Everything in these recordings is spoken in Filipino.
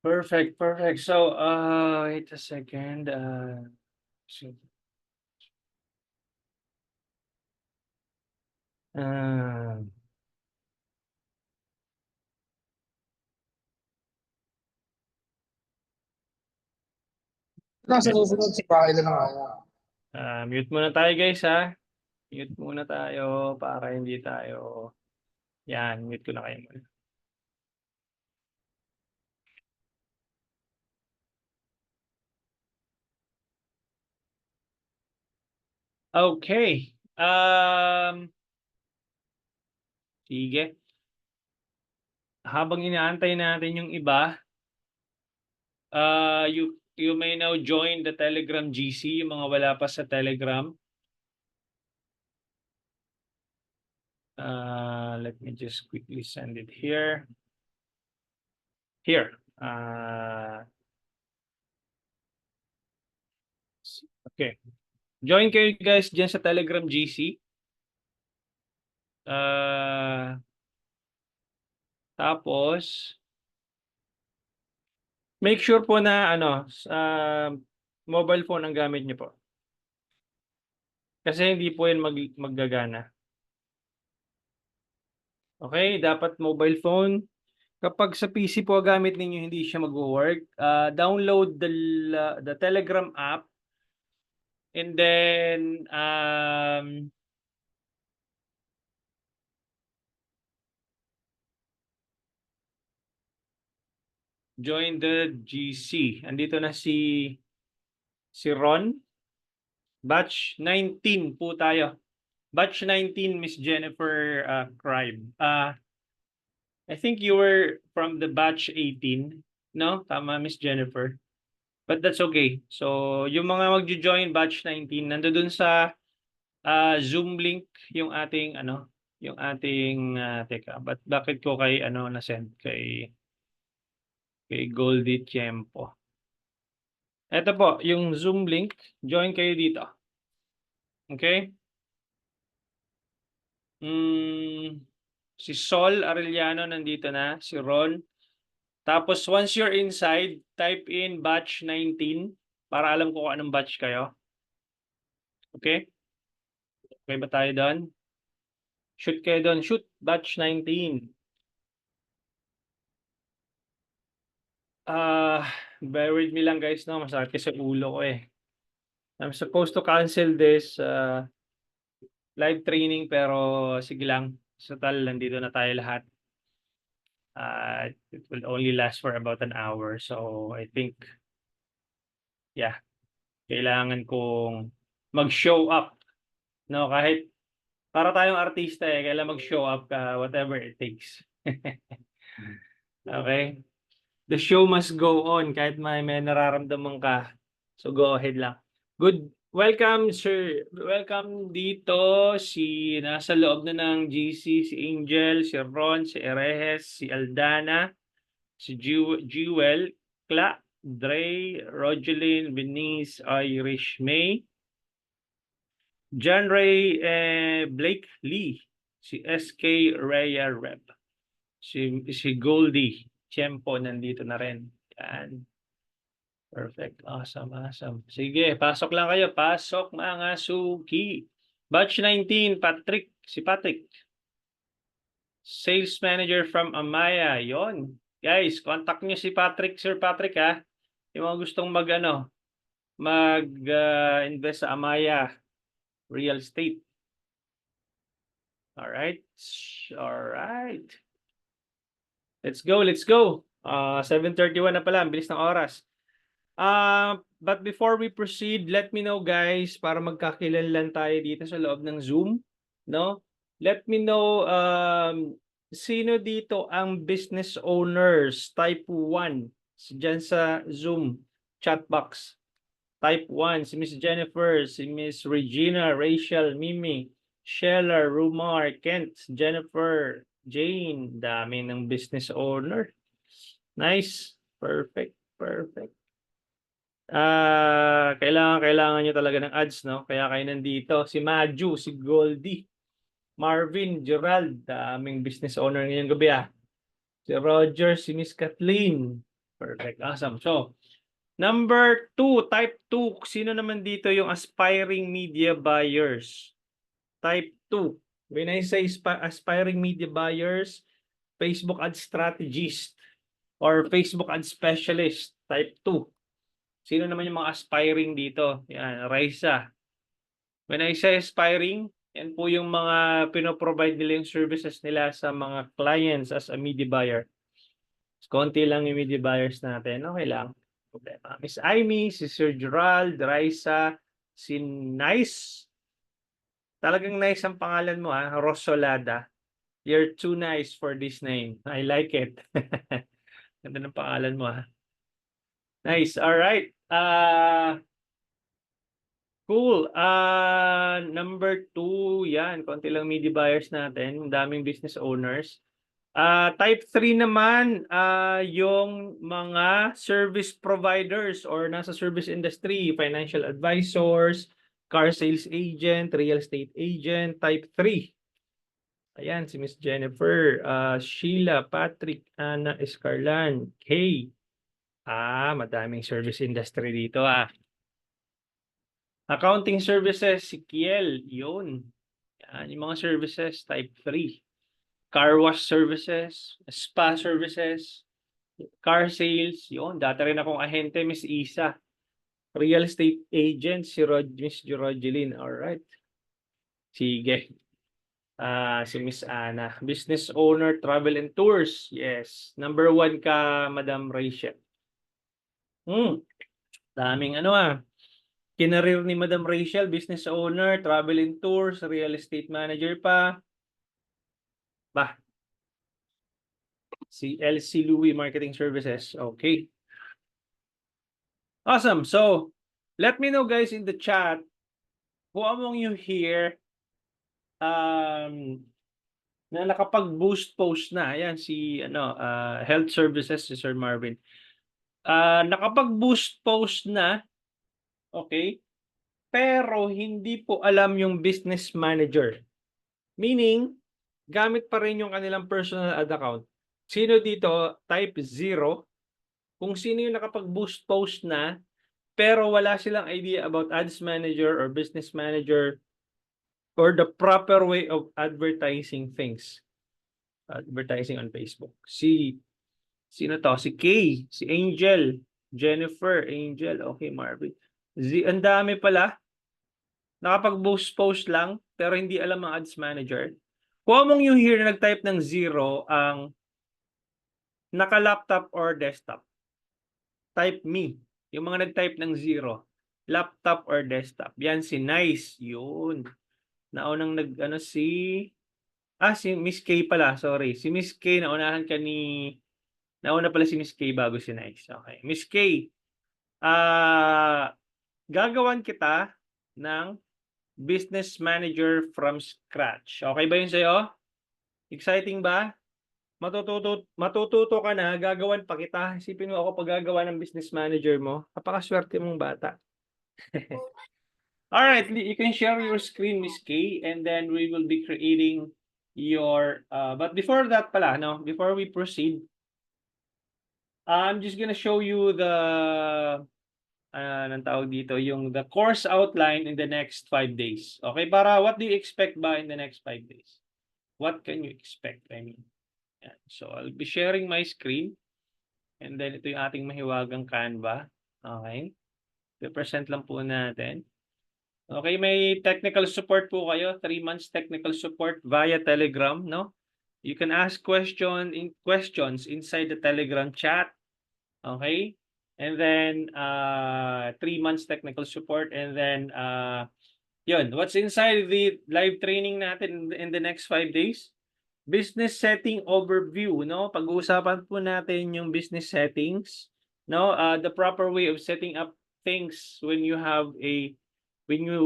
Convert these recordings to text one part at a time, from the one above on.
Perfect, perfect. So, wait a second. So, uh, Nasa susunod si Pakila na nga yan. mute muna tayo guys ha. Mute muna tayo para hindi tayo. Yan, mute ko na kayo muna. Okay. Sige. Habang inaantay natin yung iba, you may now join the Telegram GC, yung mga wala pa sa Telegram. Let me just quickly send it here. Here. Okay. Join kayo guys dyan sa Telegram GC. Tapos, make sure po na mobile phone ang gamit niyo po. Kasi hindi po yan maggagana. Okay, dapat mobile phone. Kapag sa PC po gamit ninyo hindi siya mag-work, download the Telegram app and then join the GC. Andito na si Ron. Batch 19 po tayo. Batch 19, Miss Jennifer Cribe. I think you were from the batch 18, no? Tama, Miss Jennifer. But that's okay. So, yung mga magjo-join batch 19, nandoon sa Zoom link yung ating teka, bakit ko kay na-send kay Goldie Tiempo. Ito po, yung Zoom link, join kayo dito. Okay? Si Sol Arellano nandito na, si Ron. Tapos once you're inside, type in batch 19 para alam ko kung anong batch kayo. Okay? Okay ba tayo doon? Shoot kayo doon. Shoot batch 19. Bear with me lang guys, no? Masakit kasi ulo ko eh. I'm supposed to cancel this live training pero sige lang. So nandito na tayo lahat. It will only last for about an hour. So I think, yeah, kailangan kong mag-show up. No, kahit para tayong artista eh, kailangan mag-show up whatever it takes. Okay? The show must go on kahit may nararamdaman ka. So go ahead lang. Good. Welcome, sir. Welcome dito si nasa loob na ng GC, si Angel, si Ron, si Erehes, si Aldana, si Jewel, Kla, Dre, Rogeline, Venice, Irish May, John Ray Blake Lee, si SK Rhea Rep, si Goldie Tiempo nandito na rin. Yan. Perfect. Awesome, awesome. Sige, pasok lang kayo. Pasok mga suki. Batch 19, Patrick. Si Patrick. Sales Manager from Amaya. Yon. Guys, contact niyo si Patrick, Sir Patrick ha. Yung mga gustong mag-invest sa Amaya Real Estate. Alright. Alright. Let's go, let's go. 7:31 na pala. Ang bilis ng oras. But before we proceed, let me know guys para magkakilanlan tayo dito sa loob ng Zoom, no? Let me know sino dito ang business owners type 1 diyan sa Zoom chat box. Type 1 si Miss Jennifer, si Miss Regina, Rachel, Mimi, Sheila, Rumar, Kent, Jennifer, Jane, dami ng business owner. Nice. Perfect. Perfect. Kailangan nyo talaga ng ads, no? Kaya kayo nandito. Si Maju, si Goldie, Marvin, Gerald, aming business owner ngayong gabi, Si Roger, si Miss Kathleen. Perfect. Awesome. So, number 2, type 2. Sino naman dito yung aspiring media buyers? Type 2. When I say aspiring media buyers, Facebook ad strategist or Facebook ad specialist, type 2. Sino naman yung mga aspiring dito? Yan, Raisa. When I say aspiring, yan po yung mga pinoprovide nila yung services nila sa mga clients as a media buyer. Konti lang yung media buyers natin. Okay lang. Problema. Miss Amy, si Sir Gerald, Raisa, si Nice. Talagang nice ang pangalan mo, ha? Rosolada. You're too nice for this name. I like it. Ganda ng pangalan mo, ha? Nice. All right. Cool. Number 2, yan. Konti lang media buyers natin. Ang daming business owners. Type 3 naman, yung mga service providers or nasa service industry, financial advisors, car sales agent, real estate agent, type 3. Ayan, si Miss Jennifer, Sheila, Patrick, Ana, Escarlan, Kay. Madaming service industry dito, Accounting services, si Kiel, yun. Yan, yung mga services, type 3. Car wash services, spa services, car sales, yun. Dati rin akong ahente, Miss Isa. Real estate agent, si Miss Rogeline. Alright. Sige. Si Miss Ana. Business owner, travel and tours. Yes. Number 1 ka, Madam Rachel. Daming kinareer ni Madam Rachel, business owner, travel and tours, real estate manager pa. Si LC Louis Marketing Services. Okay. Awesome. So, let me know guys in the chat who among you here na nakapag-boost post na. Ayan si Health Services si Sir Marvin. Nakapag-boost post na. Okay? Pero hindi po alam yung business manager. Meaning, gamit pa rin yung kanilang personal ad account. Sino dito? Type 0. Kung sino yung nakapag-boost post na, pero wala silang idea about ads manager or business manager or the proper way of advertising things. Advertising on Facebook. Sino to? Si Kay, si Angel, Jennifer, Angel, okay, Marvin. Ang dami pala. Nakapag-boost post lang, pero hindi alam ang ads manager. Kung among you here na nag-type ng 0 ang naka-laptop or desktop, type me. Yung mga nag-type ng 0, laptop or desktop. Yan si Nice. Yun. Naunang si Miss K pala. Sorry. Si Miss K, nauna pala si Miss K bago si Nice. Okay. Miss K, gagawan kita ng business manager from scratch. Okay ba yun sa'yo? Exciting ba? Matututo ka na, gagawan pa kita. Isipin mo ako pag gagawa ng business manager mo. Napakaswerte mong bata. Alright, you can share your screen, Miss K, and then we will be creating your... but before that pala, before we proceed, I'm just gonna show you the... anong tawag dito? Yung the course outline in the next 5 days. Okay, what do you expect ba in the next 5 days? What can you expect? I mean, yan. So I'll be sharing my screen. And then ito yung ating mahiwagang Canva. Okay. I-present lang po natin. Okay, may technical support po kayo. 3 months technical support via Telegram, no? You can ask questions inside the Telegram chat. Okay? And then 3 months technical support, and then yun, what's inside the live training natin in the next 5 days? Business setting overview, no? Pag-uusapan po natin yung business settings, no? The proper way of setting up things when you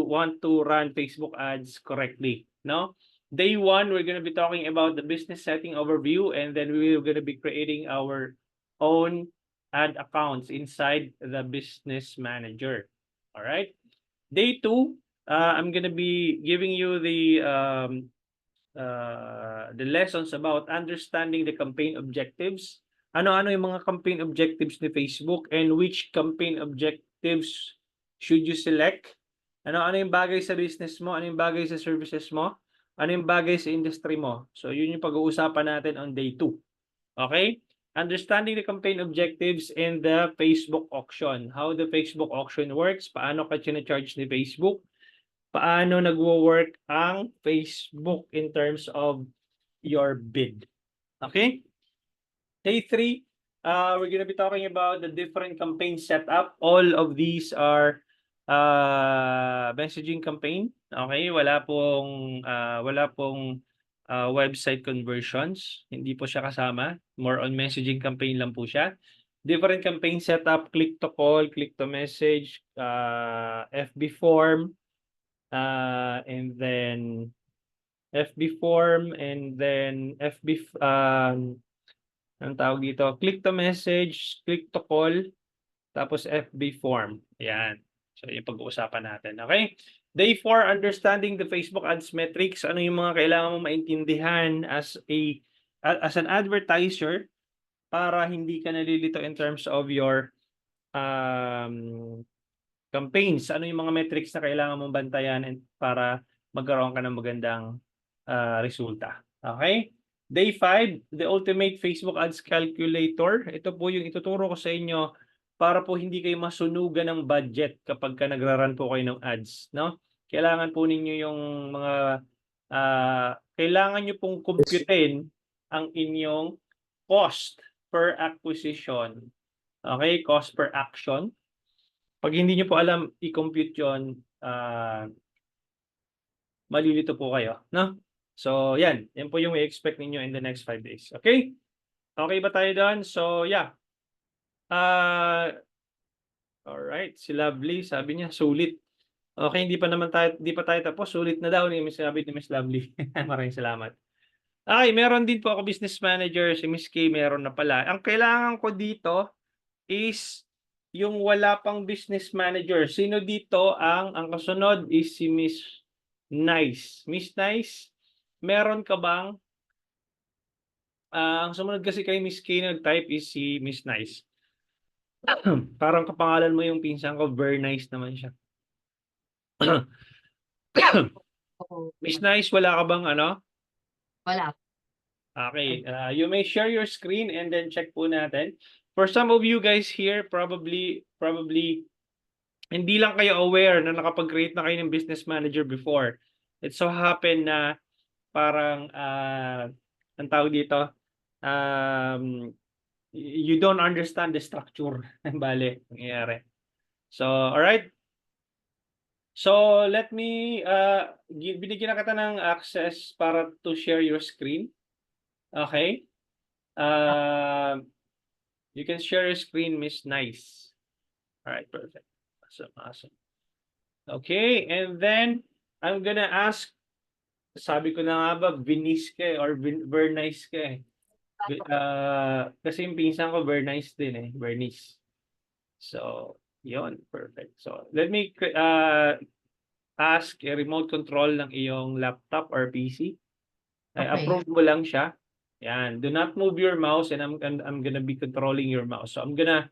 want to run Facebook ads correctly, no? Day 1, we're going to be talking about the business setting overview, and then we're going to be creating our own ad accounts inside the business manager. All right. Day 2, I'm going to be giving you the lessons about understanding the campaign objectives, Ano-ano yung mga campaign objectives ni Facebook and which campaign objectives should you select? Ano-ano yung bagay sa business mo? Ano yung bagay sa services mo? Ano yung bagay sa industry mo? So, yun yung pag-uusapan natin on day 2. Okay? Understanding the campaign objectives in the Facebook auction. How the Facebook auction works, paano ka charge ni Facebook, paano nagwo-work ang Facebook in terms of your bid. Okay? Day 3, we're going to be talking about the different campaign setup. All of these are messaging campaign. Okay? Wala pong website conversions. Hindi po siya kasama. More on messaging campaign lang po siya. Different campaign setup, click to call, click to message, FB form, and then FB form, and then ang tawag dito, click to message, click to call, tapos FB form. Yan. So, yung pag-uusapan natin. Okay? Day 4, understanding the Facebook ads metrics. Ano yung mga kailangan mo maintindihan as an advertiser para hindi ka nalilito in terms of your campaigns. Ano yung mga metrics na kailangan mong bantayan para magkaroon ka ng magandang resulta. Okay? Day 5, the ultimate Facebook ads calculator. Ito po yung ituturo ko sa inyo para po hindi kayo masunugan ng budget kapag ka nagra-run po kayo ng ads, no? Kailangan po ninyo yung mga kailangan niyo pong computein ang inyong cost per acquisition. Okay, cost per action. Pag hindi niyo po alam i-compute 'yon, malilito po kayo, no? So, yan po yung i-expect ninyo in the next 5 days. Okay? Okay ba tayo doon? So, yeah. Alright, si Lovely, sabi niya, sulit. Okay, hindi pa tayo tapos, sulit na daw ni sabi ni Miss Lovely. Maraming salamat. Okay, meron din po ako business manager, si Miss K meron na pala. Ang kailangan ko dito is yung wala pang business manager. Sino dito ang kasunod is si Miss Nice. Miss Nice, meron ka bang ang sumunod kasi kay Miss K na nag-type is si Miss Nice. Parang kapangalan mo yung pinsan ko, very nice naman siya. Miss Nice, wala ka bang ano? Wala. Okay, you may share your screen and then check po natin. For some of you guys here, probably hindi lang kayo aware na nakapag-create na kayo ng business manager before. It so happen na parang ang tawag dito, you don't understand the structure. Bale, nangyayari. So, alright. So, let me, binigyan na kita ng access para to share your screen. Okay? You can share your screen, Miss Nice. Alright, perfect. Awesome. Okay, and then, I'm gonna ask, sabi ko na nga ba, Venice ka or Bernice ka eh. Kasi yung pinsan ko, Bernice din eh, Bernice. So, yon perfect. So, let me ask a remote control ng iyong laptop or PC. Okay. Approve mo lang siya. Yan. Do not move your mouse and I'm gonna be controlling your mouse. So, I'm gonna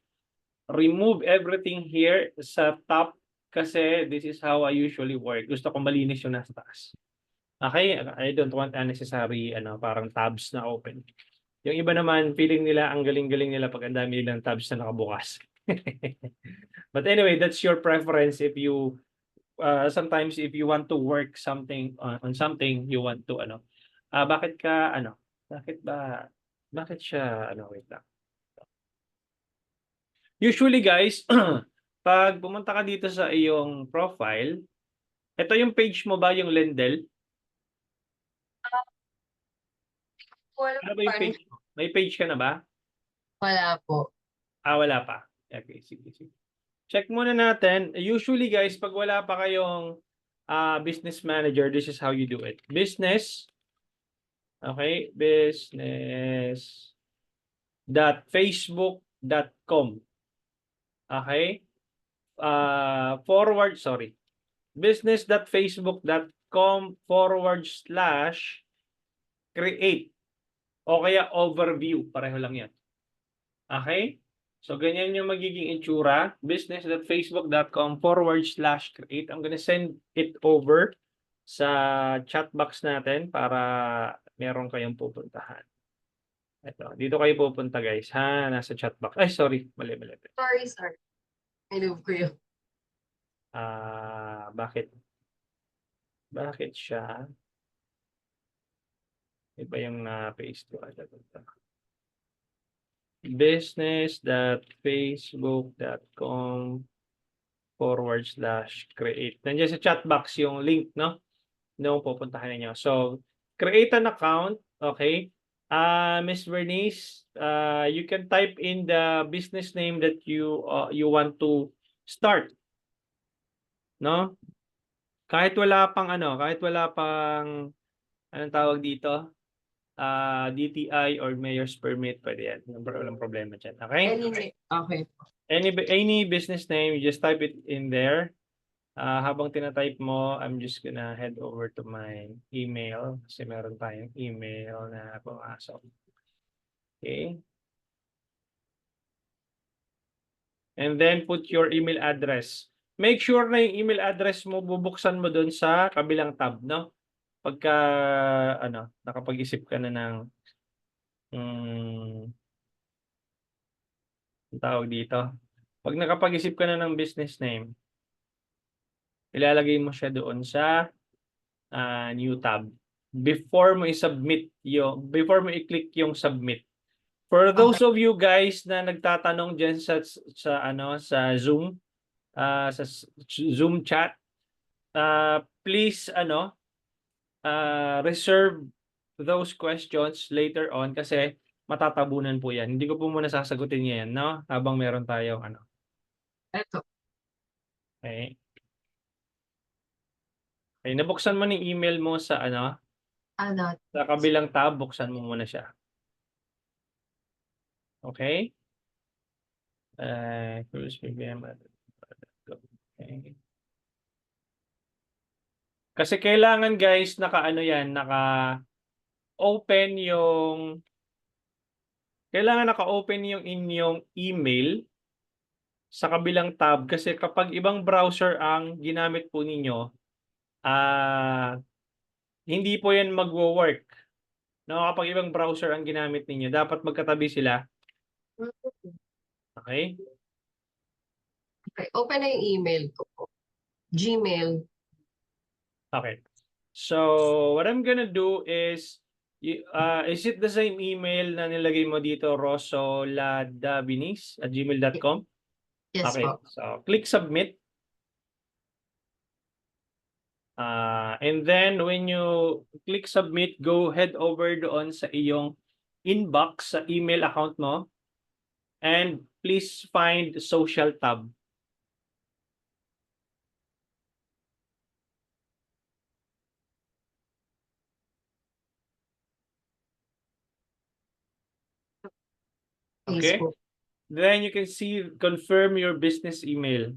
remove everything here sa top kasi this is how I usually work. Gusto ko malinis yung nasa taas. Okay? I don't want unnecessary parang tabs na open. Yung iba naman, feeling nila ang galing-galing nila pag ang dami nilang tabs na nakabukas. But anyway, that's your preference if you sometimes if you want to work something on something you want to bakit siya wait lang. Usually guys, pag pumunta ka dito sa iyong profile, ito yung page mo ba yung Lendel? Wala Ano ba yung page mo? May page ka na ba? Wala po. Wala pa. Okay, sige. Check muna natin. Usually guys, pag wala pa kayong business manager, this is how you do it. Business. Okay, business.facebook.com. Okay? business.facebook.com/create o kaya overview. Pareho lang yan. Okay? So, ganyan yung magiging itsura. business.facebook.com/create. I'm gonna send it over sa chat box natin para meron kayong pupuntahan. Ito, dito kayo pupunta guys, ha? Nasa chat box. Ay, sorry. Mali. Sorry. I-love ko yun. Bakit? Bakit siya? Iba yung na-paste ko. business.facebook.com/create. Nandiyan sa chat box yung link, no? No, pupuntahan ninyo. So, create an account, okay? Miss Bernice, you can type in the business name that you want to start, no? Kahit wala pang anong tawag dito? DTI or mayor's permit, pwede yan. Walang problema dyan, okay? Okay. Any business name, you just type it in there. Habang tinatype mo, I'm just gonna head over to my email kasi meron tayong email na pumasok. Okay. And then put your email address. Make sure na yung email address mo bubuksan mo doon sa kabilang tab, no? Pagka nakapag-isip ka na ng ang tawag dito. Pag nakapag-isip ka na ng business name, ilalagay mo siya doon sa new tab before mo i-click yung submit. For those of you guys na nagtatanong diyan sa Zoom, sa Zoom chat, please reserve those questions later on kasi matatabunan po 'yan. Hindi ko po muna sasagutin 'yan, no? Habang meron tayong Eto. Okay. Okay, nabuksan mo ng email mo sa sa kabilang tab, buksan mo muna siya. Okay? Okay. Kasi kailangan guys naka-open yung inyong email sa kabilang tab kasi kapag ibang browser ang ginamit po ninyo, hindi po yan magwo-work. No, kapag ibang browser ang ginamit ninyo, dapat magkatabi sila. Okay? Okay, open na yung email ko. Gmail. Okay. So, what I'm gonna do is it the same email na nilagay mo dito, rosoladabinis@gmail.com? Yes Okay. po. So, click submit. And then when you click submit, go head over doon sa iyong inbox sa email account mo and please find social tab. Okay? Facebook. Then you can see confirm your business email.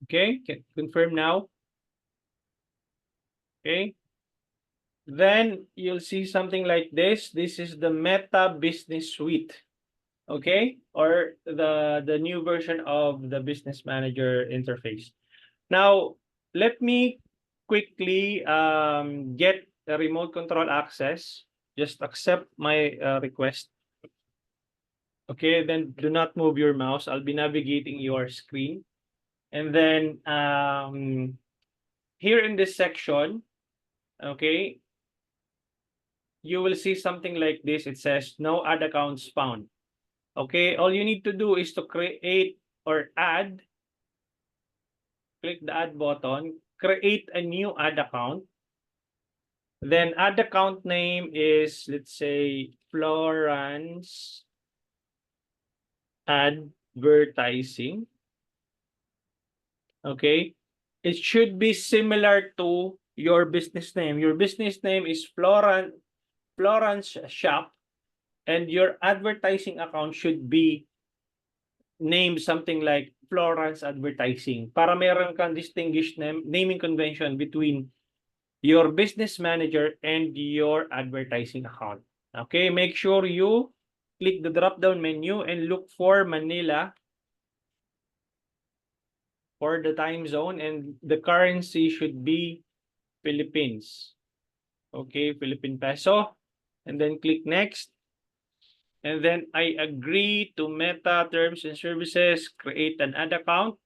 Okay? Confirm now. Okay? Then you'll see something like this. This is the Meta Business Suite. Okay? Or the new version of the Business Manager interface. Now, let me quickly get a remote control access. Just accept my request. Okay, then do not move your mouse. I'll be navigating your screen. And then here in this section, okay, you will see something like this. It says no ad accounts found. Okay, all you need to do is to create or add. Click the add button, create a new ad account. Then ad account name is, let's say, Florence Advertising. Okay, it should be similar to your business name. Your business name is Florence Shop, and your advertising account should be named something like Florence Advertising para meron kang distinguished naming convention between your business manager and your advertising account. Okay, make sure you click the drop-down menu and look for Manila for the time zone, and the currency should be Philippines. Okay, Philippine peso. And then click next. And then I agree to Meta terms and services, create an ad account.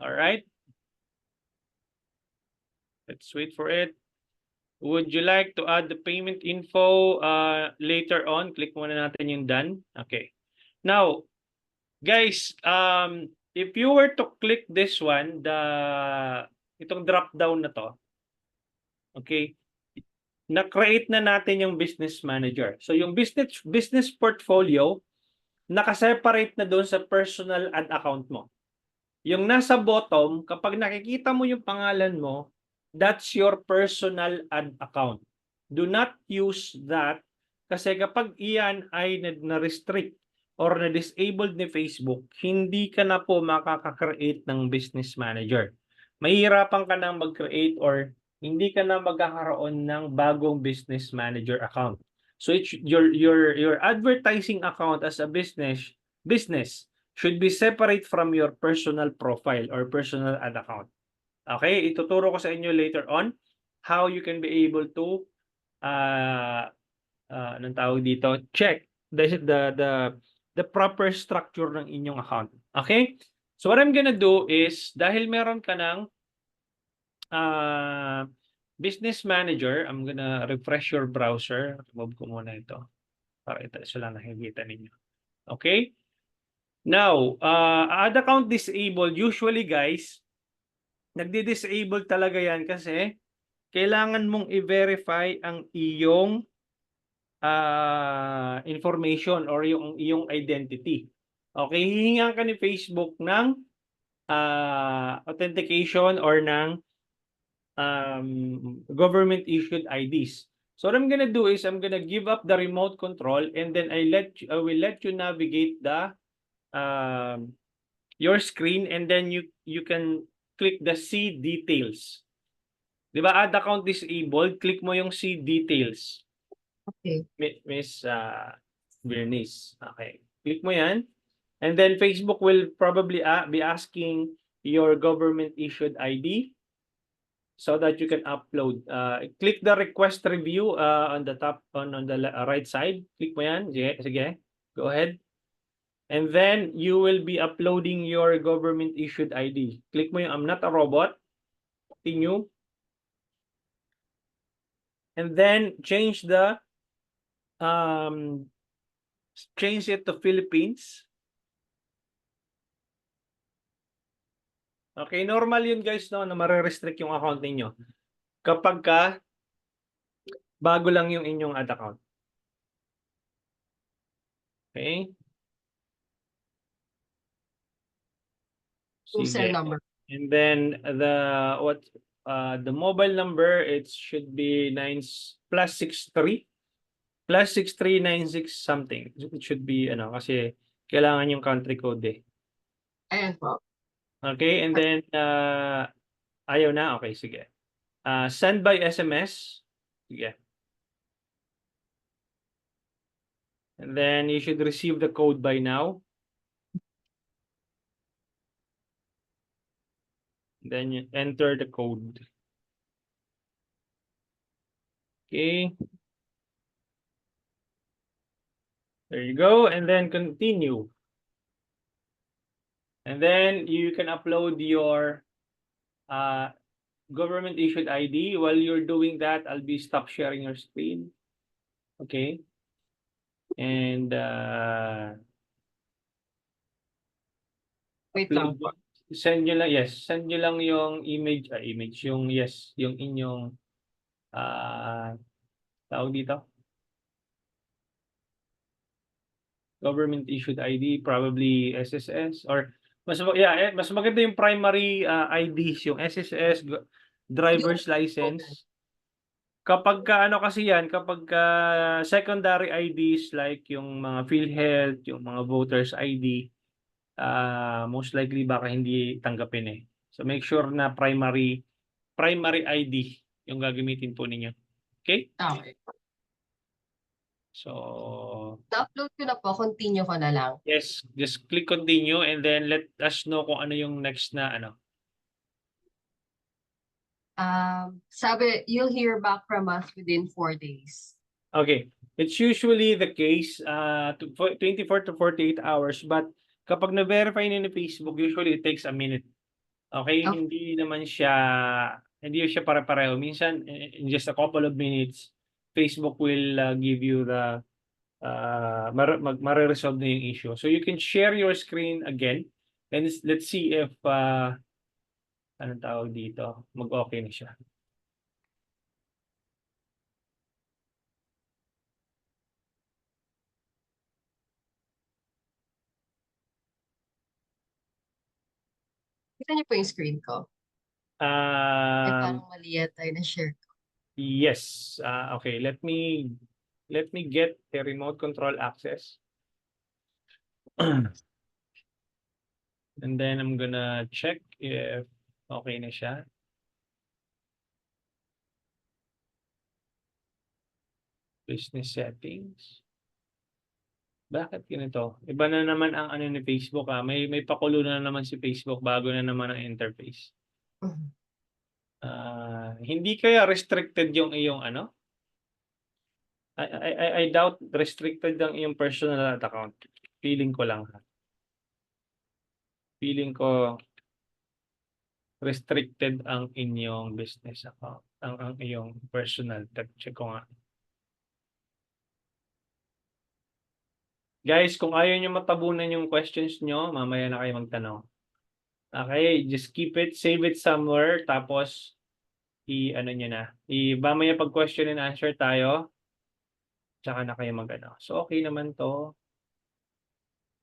All right. Let's wait for it. Would you like to add the payment info later on? Click muna natin yung done. Okay. Now, guys, if you were to click this one, itong drop down na to, okay, na-create na natin yung business manager. So yung business portfolio, nakaseparate na doon sa personal ad account mo. Yung nasa bottom, kapag nakikita mo yung pangalan mo, that's your personal ad account. Do not use that kasi kapag iyan ay na-restrict or na-disabled ni Facebook, hindi ka na po makaka-create ng business manager. Mahirapan ka nang mag-create or hindi ka na magkakaroon ng bagong business manager account. So it's your advertising account as a business should be separate from your personal profile or personal ad account. Okay, ituturo ko sa inyo later on how you can be able to anong tawag dito, check the proper structure ng inyong account. Okay? So what I'm gonna do is dahil meron ka ng business manager, I'm gonna refresh your browser. Remove ko muna ito para ito sila nakikita ninyo. Okay? Now, ad account disabled, usually guys, nagdi-disable talaga yan kasi kailangan mong i-verify ang iyong information or yung iyong identity. Okay, hihingan ka ni Facebook ng authentication or ng government issued IDs. So what I'm gonna do is I'm gonna give up the remote control and then I will let you navigate the your screen and then you can click the see details. Di ba, ad account disabled, click mo yung see details. Okay. Miss Bernice. Okay. Click mo yan. And then Facebook will probably be asking your government issued ID so that you can upload. Click the request review on the top on the right side. Click mo yan. Sige. Go ahead. And then you will be uploading your government issued ID. Click mo yung I'm not a robot. Continue. And then change it to Philippines. Okay, normal yun guys, no, na mare-restrict yung account ninyo kapag ka bago lang yung inyong ad account. Okay. User Sige. number. And then the mobile number, it should be +63 +6396 something. It should be kasi kailangan yung country code eh. Ayan po. Okay, and then ayaw na. Okay, sige. Send by SMS. Sige. And then you should receive the code by now. Then you enter the code. Okay. There you go. And then continue. And then you can upload your government issued ID. While you're doing that, I'll be stop sharing your screen. Okay. And Wait lang po. send nyo lang, yes, send nyo lang yung image, yung inyong tawag dito, government issued ID, probably SSS or mas maganda yung primary IDs, yung SSS, driver's license. Kapag kasi yan, kapag secondary IDs like yung mga PhilHealth, yung mga voters ID, most likely baka hindi tanggapin eh. So make sure na primary ID yung gagamitin po ninyo. Okay? Okay. So, Na-upload ko na po. Continue ko na lang. yes, just click continue and then let us know kung ano yung next na ano. Sabi, you'll hear back from us within 4 days. Okay. It's usually the case 24 to 48 hours but kapag na-verify ni Facebook, usually it takes a minute. Okay? Okay. Hindi siya pare-pareho. Minsan, in just a couple of minutes, Facebook will give you the mare-resolve na yung issue. So you can share your screen again and let's see if anong tawag dito, mag-okay na siya. Kita niyo po yung screen ko. Ay, parang mali yata yung na-share ko. Yes. Okay. Let me get the remote control access. And then I'm gonna check if okay na siya. Business settings. Bakit ganito? Iba na naman ang ano ni Facebook May pakulo na naman si Facebook bago na naman ang interface. Mhm. Hindi kaya restricted yung iyong ano? I doubt restricted ang iyong personal account. Feeling ko lang. Feeling ko restricted ang inyong business account. Ang iyong personal. Check ko nga. Guys, kung ayaw nyo matabunan yung questions nyo, mamaya na kayo magtanong. Okay, just keep it, save it somewhere, tapos ano nyo na. Mamaya pag question and answer tayo, tsaka na kayo mag-ano. So, okay naman to.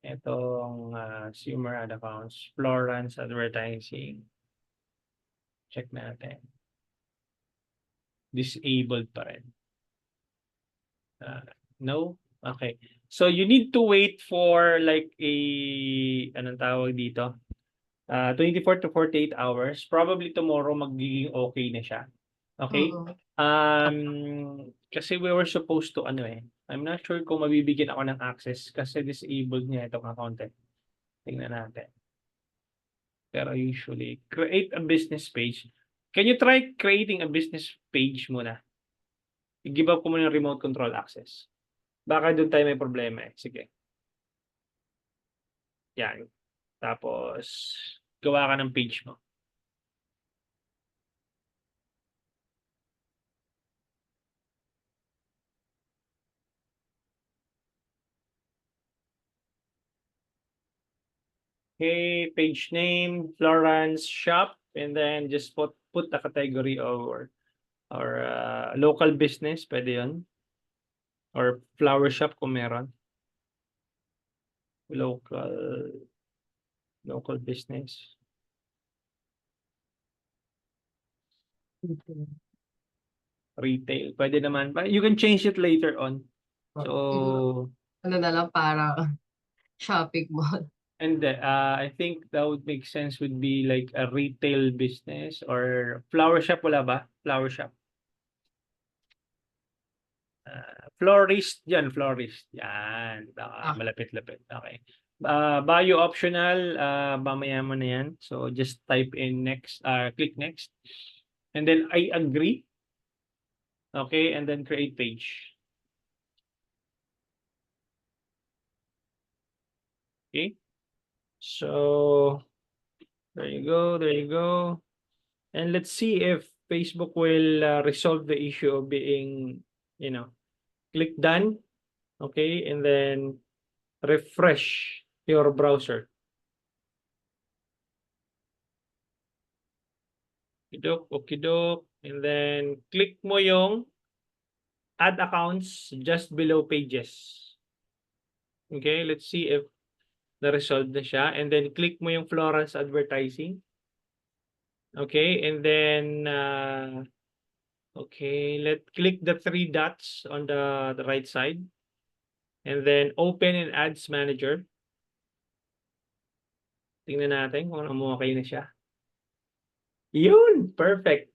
Itong consumer ad accounts, Florence Advertising. Check natin. Disabled pa rin. No? Okay. So, you need to wait for like anong tawag dito? 24 to 48 hours. Probably tomorrow magiging okay na siya. Okay? Kasi we were supposed to I'm not sure kung mabibigyan ako ng access kasi disabled niya itong account. Tingnan natin. Pero usually, create a business page. Can you try creating a business page muna? I-give up ko muna yung remote control access. Baka doon tayo may problema eh. Sige. Yan. Tapos, gawa ka ng page mo. Okay, page name, Florence Shop, and then just put the category or local business, pwede yun. Or flower shop kung meron. Local business. Retail, pwede naman. But you can change it later on. So, Ano na lang, parang shopping mall. and I think that would make sense would be like a retail business or flower shop, wala ba? Flower shop. Florist, florist. Yan. Malapit-lapit. Okay. Bio optional, mamaya mo na yan. So just type in next, click next. And then I agree. Okay, and then create page. Okay. So there you go, there you go. And let's see if Facebook will resolve the issue of being, click done. Okay, and then refresh your browser. Okidok. And then click mo yung add accounts just below pages. Okay, let's see if na-resolve na siya. And then click mo yung Florence Advertising. Okay, and then click the 3 dots on the right side. And then open in Ads Manager. Tingnan natin kung okay na siya. Yun! Perfect.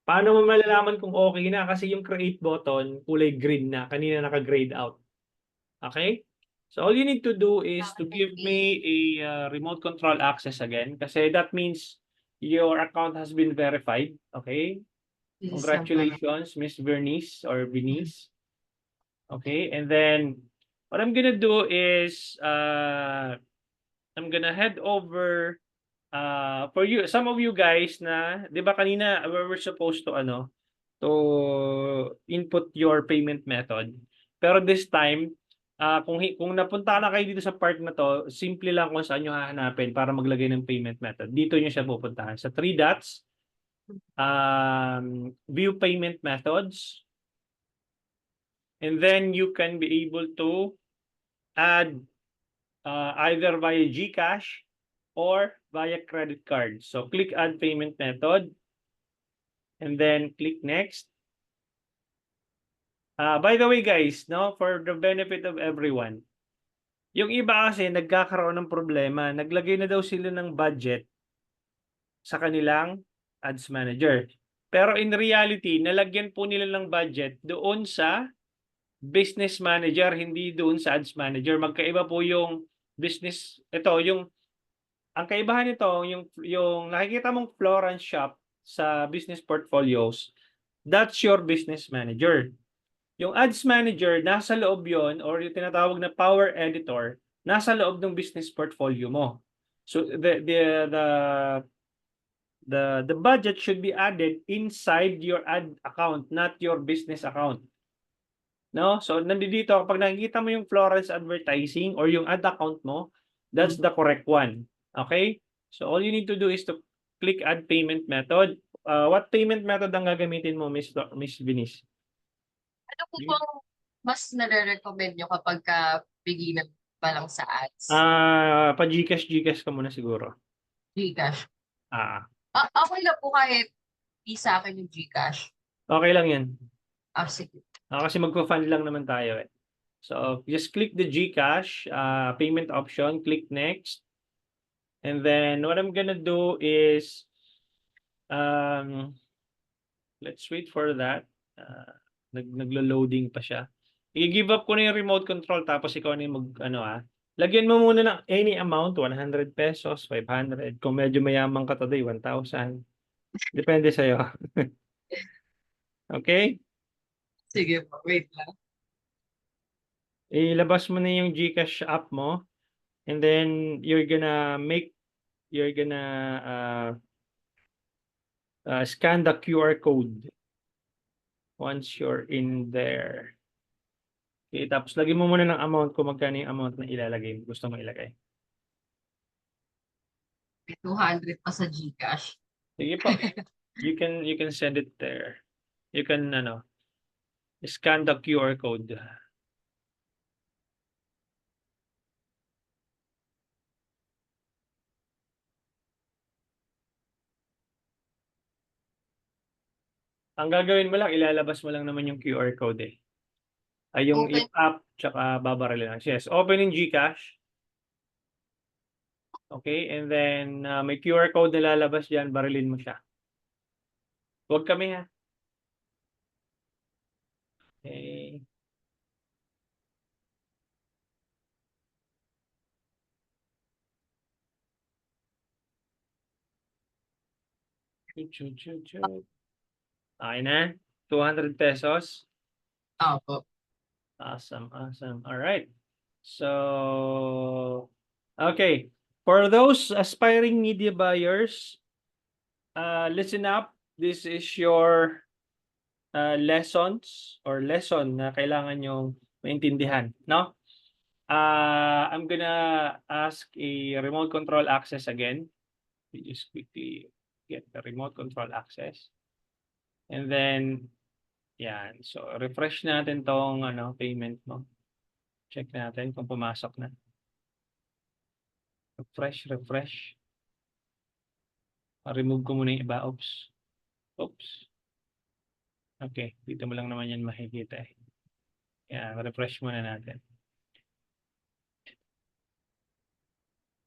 Paano mo malalaman kung okay na? Kasi yung create button, kulay green na. Kanina naka-grayed out. Okay? So all you need to do is to give me a remote control access again. Kasi that means your account has been verified. Okay? This is lang pala. Congratulations, Miss Bernice or Benice. Okay? And then, what I'm gonna do is, I'm gonna head over for you, some of you guys na, 'di ba kanina we were supposed to to input your payment method. Pero this time, kung napunta na kayo dito sa part na 'to, simple lang kung saan niyo hahanapin para maglagay ng payment method. Dito niyo siya pupuntahan sa three dots, view payment methods, and then you can be able to add either via GCash or via credit card. So click add payment method and then click next. By the way guys, no, for the benefit of everyone, yung iba kasi nagkakaroon ng problema, naglagay na daw sila ng budget sa kanilang ads manager. Pero in reality, nalagyan po nila ng budget doon sa business manager, hindi doon sa ads manager. Magkaiba po yung business, ito yung ang kaibahan nito, yung nakikita mong Florence shop sa business portfolios, that's your business manager. Yung ads manager, nasa loob yon or yung tinatawag na power editor, nasa loob ng business portfolio mo. So the budget should be added inside your ad account, not your business account. No? So nandito kapag nakikita mo yung Florence advertising or yung ad account mo, that's the correct one. Okay? So all you need to do is to click add payment method. What payment method ang gagamitin mo, Miss Venice? Ano po bang mas nare-recommend nyo kapag beginner pa lang sa ads? Pa-GCash ka muna siguro. GCash. Ah, Okay lang po kahit di sa akin yung GCash. okay lang yan. Sige. Kasi magpo-fund lang naman tayo eh. So just click the GCash payment option, click next. And then what I'm gonna do is let's wait for that. Naglo-loading pa siya. I-give up ko na yung remote control tapos ikaw na yung lagyan mo muna ng any amount, 100 pesos, 500. Kung medyo mayaman ka today, 1,000. Depende sa'yo. Okay? Sige po, wait lang. Ilabas mo na yung GCash app mo and then you're gonna scan the QR code once you're in there. Okay, tapos lagyan mo muna ng amount kung magkano yung amount na gusto mo ilagay. May 200 pa sa GCash. Sige po. You can send it there. You can scan the QR code. Ang gagawin mo lang, ilalabas mo lang naman yung QR code eh. Ay yung Open. app, tsaka babaril lang. Yes, open in GCash. Okay, and then may QR code na lalabas dyan, barilin mo siya. Huwag kami ha. Okay. Okay na? 200 pesos? Opo. Awesome. All right. So, okay. For those aspiring media buyers, listen up. This is your lessons or lesson na kailangan nyong maintindihan, no? I'm gonna ask a remote control access again. We just quickly get the remote control access. And then, yan. So, refresh natin tong payment mo. Check natin kung pumasok na. Refresh. Remove ko muna yung iba. Oops. Okay, dito mo lang naman yan makikita eh. Yan, refresh muna natin.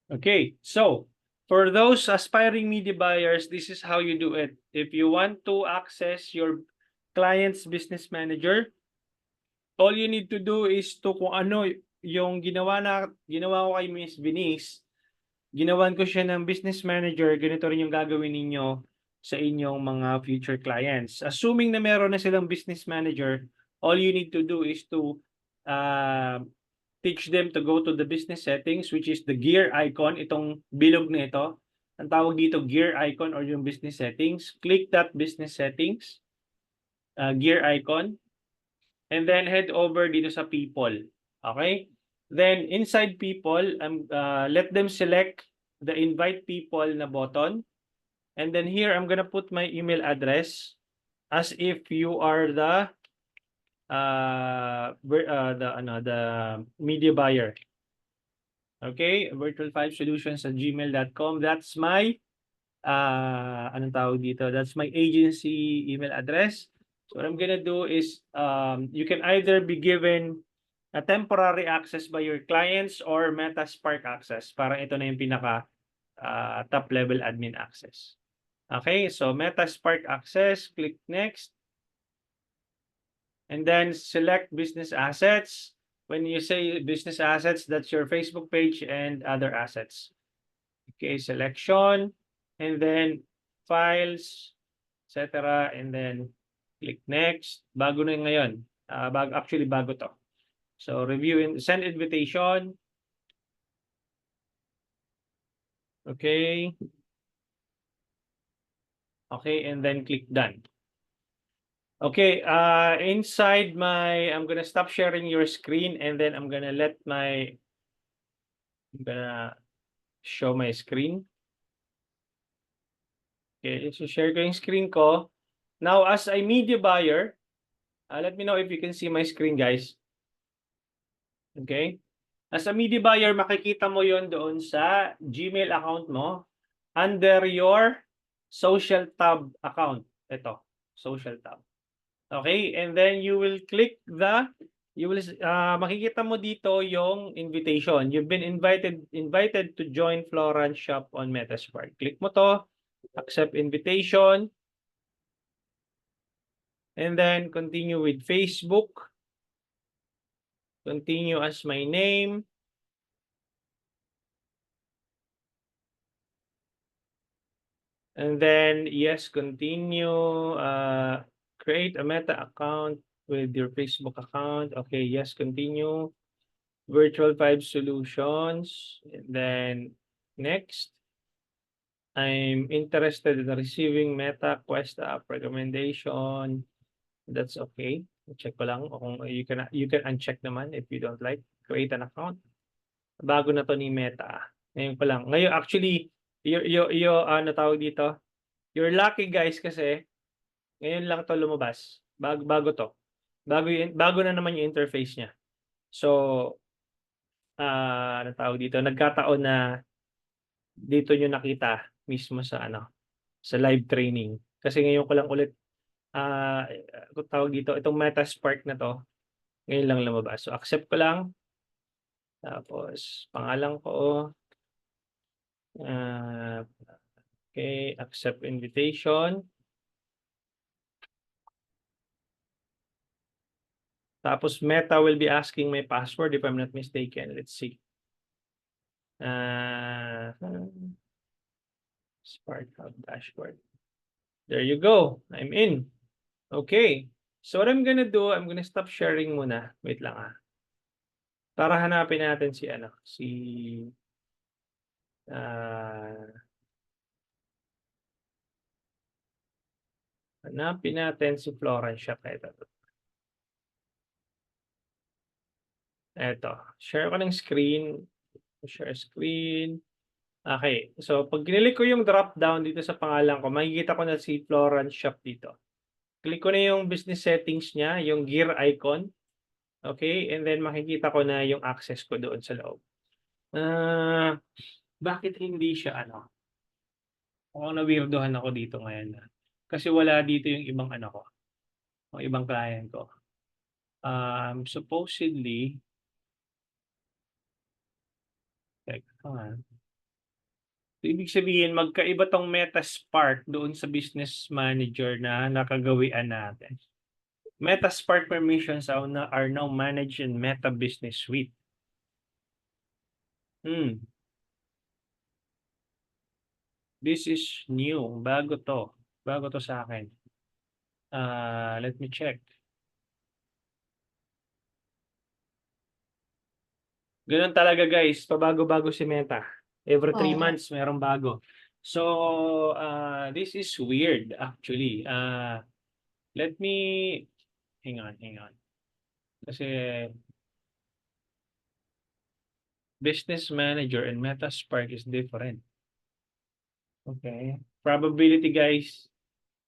Okay, so For those aspiring media buyers, this is how you do it. If you want to access your client's business manager, all you need to do is to kung ano yung ginawa ko kay Miss Venice, ginawan ko siya ng business manager, ganito rin yung gagawin ninyo sa inyong mga future clients. Assuming na meron na silang business manager, all you need to do is to teach them to go to the business settings, which is the gear icon, itong bilog na ito. Ang tawag dito gear icon or yung business settings. Click that business settings, gear icon, and then head over dito sa people. Okay? Then inside people, let them select the invite people na button. And then here, I'm gonna put my email address as if you are the media buyer. Okay, virtual5solutions@gmail.com. That's my anong tawag dito? That's my agency email address. So what I'm gonna do is you can either be given a temporary access by your clients or Metaspark access. Parang ito na yung pinaka top level admin access. Okay, so Metaspark access, click next. And then select business assets. When you say business assets, that's your Facebook page and other assets. Okay, selection, and then files, etc. And then click next. Bago na ngayon. Bago to. So review and send invitation. Okay. Okay, and then click done. Okay, inside I'm gonna stop sharing your screen and then I'm gonna show my screen. Okay, so share ko yung screen ko. Now, as a media buyer, let me know if you can see my screen, guys. Okay? As a media buyer, makikita mo yon doon sa Gmail account mo under your social tab account. Ito, social tab. Okay, and then you will click makikita mo dito yung invitation. You've been invited to join Florence Shop on Metaspark. Click mo to, accept invitation, and then continue with Facebook. Continue as my name. And then, yes, continue. Create a Meta account with your Facebook account. Okay, yes, continue. Virtual5 Solutions. And then, next. I'm interested in receiving Meta Quest app recommendation. That's okay. Check ko lang kung you can uncheck naman if you don't like. Create an account. Bago na to ni Meta. Ngayon pa lang. Ngayon actually ano tawag dito? You're lucky guys kasi ngayon lang to lumabas. Bago to. Bago na naman yung interface niya. So ano tawag dito? Nagkataon na dito nyo nakita mismo sa live training. Kasi ngayon ko lang ulit tawag dito, itong Metaspark na to, ngayon lang lumabas. So accept ko lang. Tapos pangalan ko, okay, accept invitation. Tapos Meta will be asking my password if I'm not mistaken. Let's see. Spark Hub dashboard. There you go. I'm in. Okay. So what I'm gonna do, I'm gonna stop sharing muna. Wait lang Para hanapin natin hanapin natin si Florence Shop. Ito. Share ko ng screen. Share screen. Okay. So, pag kinilik ko yung drop down dito sa pangalan ko, makikita ko na si Florence Shop dito. Click ko na yung business settings niya, yung gear icon. Okay. And then, makikita ko na yung access ko doon sa loob. Bakit hindi siya Mukhang na-weirdohan ako dito ngayon. Kasi wala dito yung ibang ko. O ibang client ko. Supposedly, Ibig sabihin, magkaiba tong Meta Spark doon sa Business Manager na nakagawian natin. Meta Spark permissions are now managed in Meta Business Suite. This is new. Bago to. Bago to sa akin. Let me check. Ganun talaga guys, pabago-bago si Meta. Every 3 Oo. months merong bago. So, this is weird actually. Let me hang on. Kasi Business Manager and Meta Spark is different. Okay. Probability guys.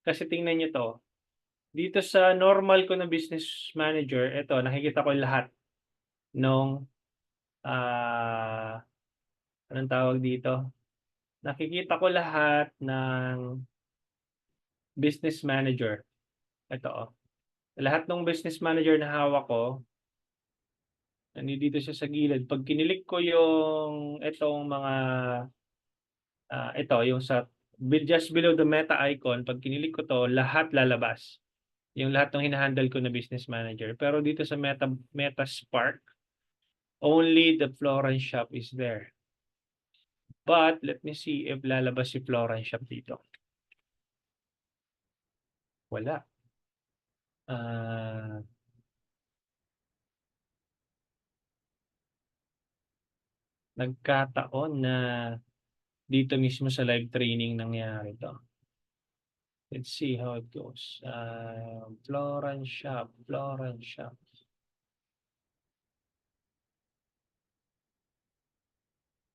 Kasi tingnan niyo to. Dito sa normal ko na Business Manager, ito nakikita ko lahat nung anong tawag dito? Nakikita ko lahat ng Business Manager. Ito. Lahat ng Business Manager na hawak ko, nandito siya sa gilid. Pag kinilik ko yung itong mga ito, yung sa just below the Meta icon, pag kinilik ko to, lahat lalabas. Yung lahat ng hinahandle ko na Business Manager. Pero dito sa Meta Spark, only the Florence shop is there. But let me see if lalabas si Florence shop dito. Wala. Nagkataon na dito mismo sa live training nangyari to. Let's see how it goes. Florence shop.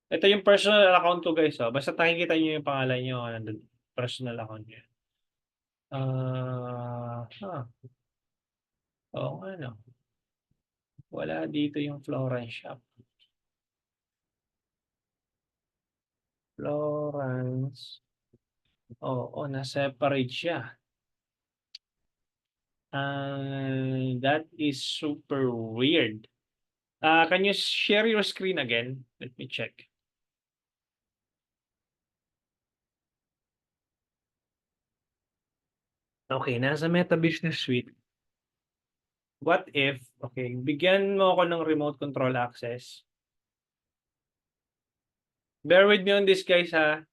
Ito yung personal account ko guys. Basta nakikita nyo yung pangalan nyo. Nandun, personal account nyo. Oo nga no. Wala dito yung Florence shop. Florence. Oo, na-separate siya. That is super weird. Can you share your screen again? Let me check. Okay, nasa Meta Business Suite. What if, okay, bigyan mo ako ng remote control access. Bear with me on this guys ha.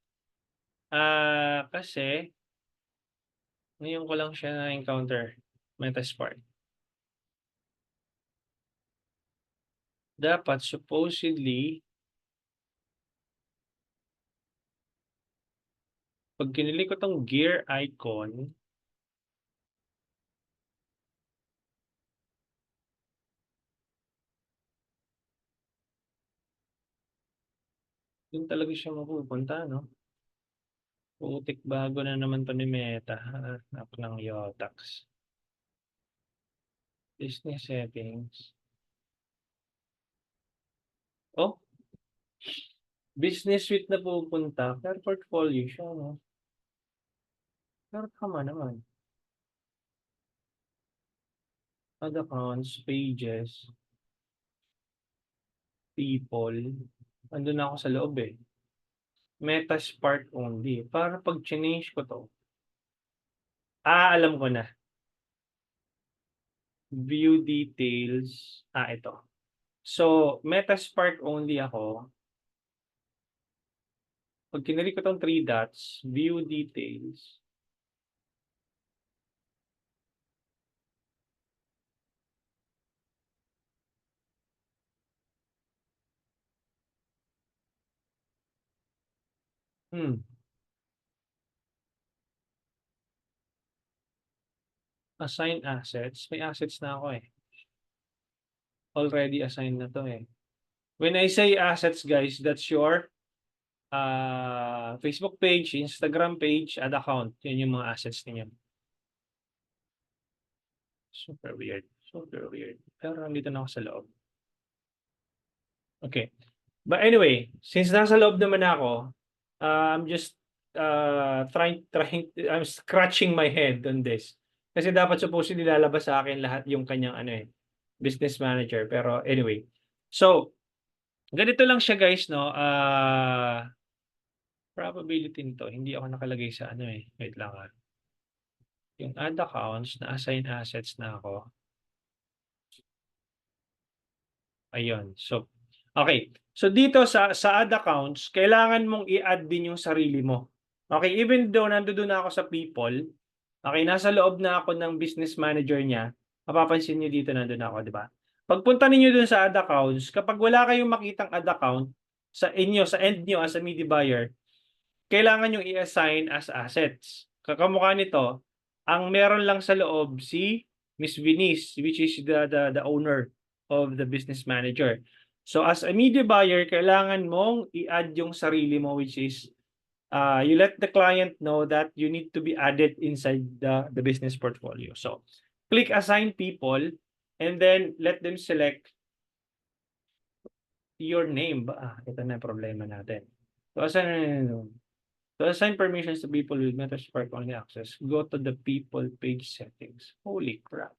Kasi ngayon ko lang siya na-encounter, Meta Spark. Dapat supposedly pag kinilik ko tong gear icon, yun talaga siya mapupunta, no? Putik bago na naman to ni Meta. Hanap ng Yotax. Business settings. Oh, Business Suite na pupunta. Pero portfolio siya, no? Pero tama naman. Add accounts, pages, people. Andun na ako sa loob eh. Meta Spark only. Para pag change ko to. Alam ko na. View details. Ito. So, Meta Spark only ako. Pag kinilik ko tong 3 dots, view details. Assign assets. May assets na ako eh. Already assigned na to eh. When I say assets guys, that's your Facebook page, Instagram page, ad account. Yan yung mga assets ninyo. Super weird. Pero nandito na ako sa loob. Okay. But anyway, since nasa loob naman ako, I'm just I'm scratching my head on this. Kasi dapat supposedly lalabas sa akin lahat yung kanyang business manager. Pero anyway. So, ganito lang siya guys, no? probability nito, hindi ako nakalagay sa ano eh. Wait lang ah. Yung add accounts, na-assign assets na ako. Ayun. So, okay. So dito sa add accounts, kailangan mong i-add din yung sarili mo. Okay, even though nandoon na ako sa people, okay, nasa loob na ako ng business manager niya, mapapansin niyo dito nandoon ako, di ba? Pagpunta ninyo dun sa add accounts, kapag wala kayong makitang add account sa inyo, sa end niyo as a media buyer, kailangan yung i-assign as assets. Kakamukha nito, ang meron lang sa loob si Miss Venice, which is the owner of the business manager. So as a media buyer, kailangan mong i-add yung sarili mo, which is you let the client know that you need to be added inside the business portfolio. So click assign people and then let them select your name. Ito na yung problema natin. So assign permissions to people with Metaspark only access, go to the people page settings. Holy crap.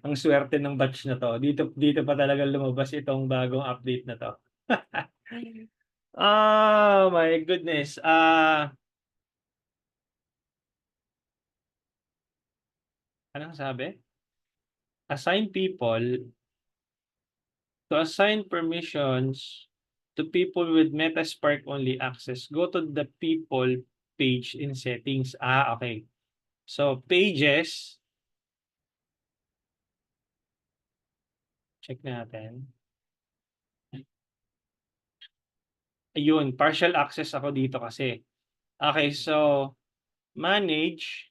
Ang swerte ng batch na to. Dito pa talaga lumabas itong bagong update na to. Oh my goodness. Anong sabi? Assign people to assign permissions to people with Metaspark only access. Go to the people page in settings. Okay. So pages, check natin. Ayun, partial access ako dito kasi. Okay, so manage.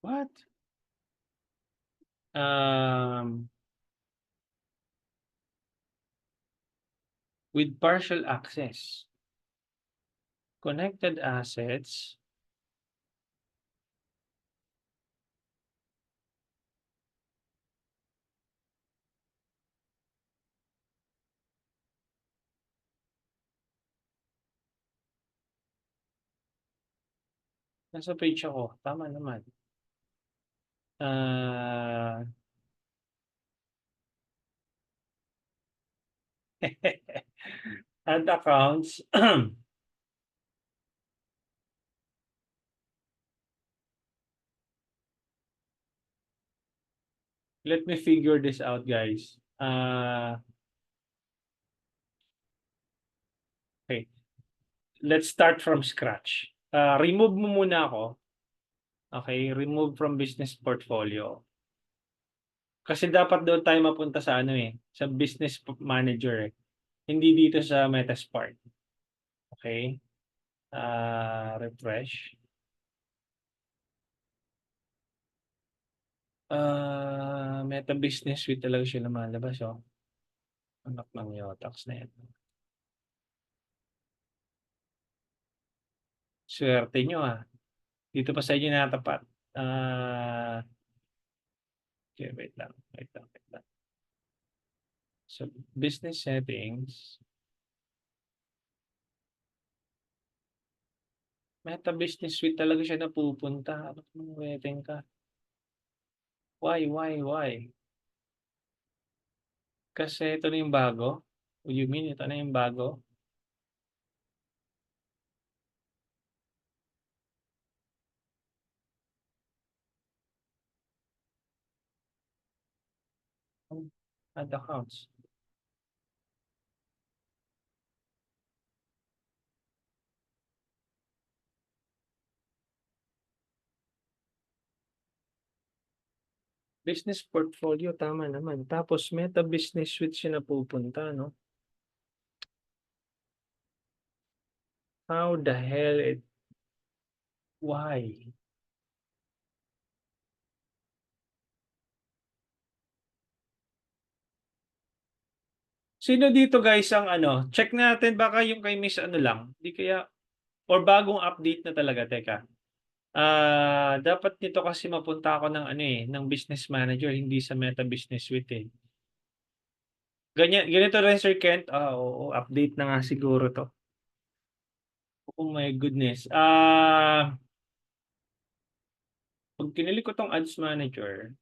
What? With partial access. Connected assets. Nasa page ako. Tama naman. Add accounts. Let me figure this out, guys. Okay. Let's start from scratch. Remove mo muna ako. Okay, remove from business portfolio. Kasi dapat doon tayo mapunta sa ano eh, sa business manager eh. Hindi dito sa Metaspark. Okay? Refresh. Meta Business Suite talaga siya lumalabas, oh. Anak ng Yotax na yan. Swerte nyo, ah. Dito pa sa inyo natapat. Okay, wait lang. So, business settings. Meta Business Suite talaga siya napupunta. Ano kung waiting ka? Why? Kasi ito na yung bago. What do you mean? Ito na yung bago. Add accounts. Business portfolio, tama naman. Tapos Meta Business Suite siya napupunta, no? How the hell it... Why? Sino dito guys ang ano? Check natin baka yung kay Miss ano lang. Di kaya... Or bagong update na talaga. Teka. Dapat nito kasi mapunta ako ng ano eh, ng business manager, hindi sa Meta Business Suite eh. Ganito rin Sir Kent. Oo, update na nga siguro to. Oh my goodness. Pag kinilik ko tong ads manager,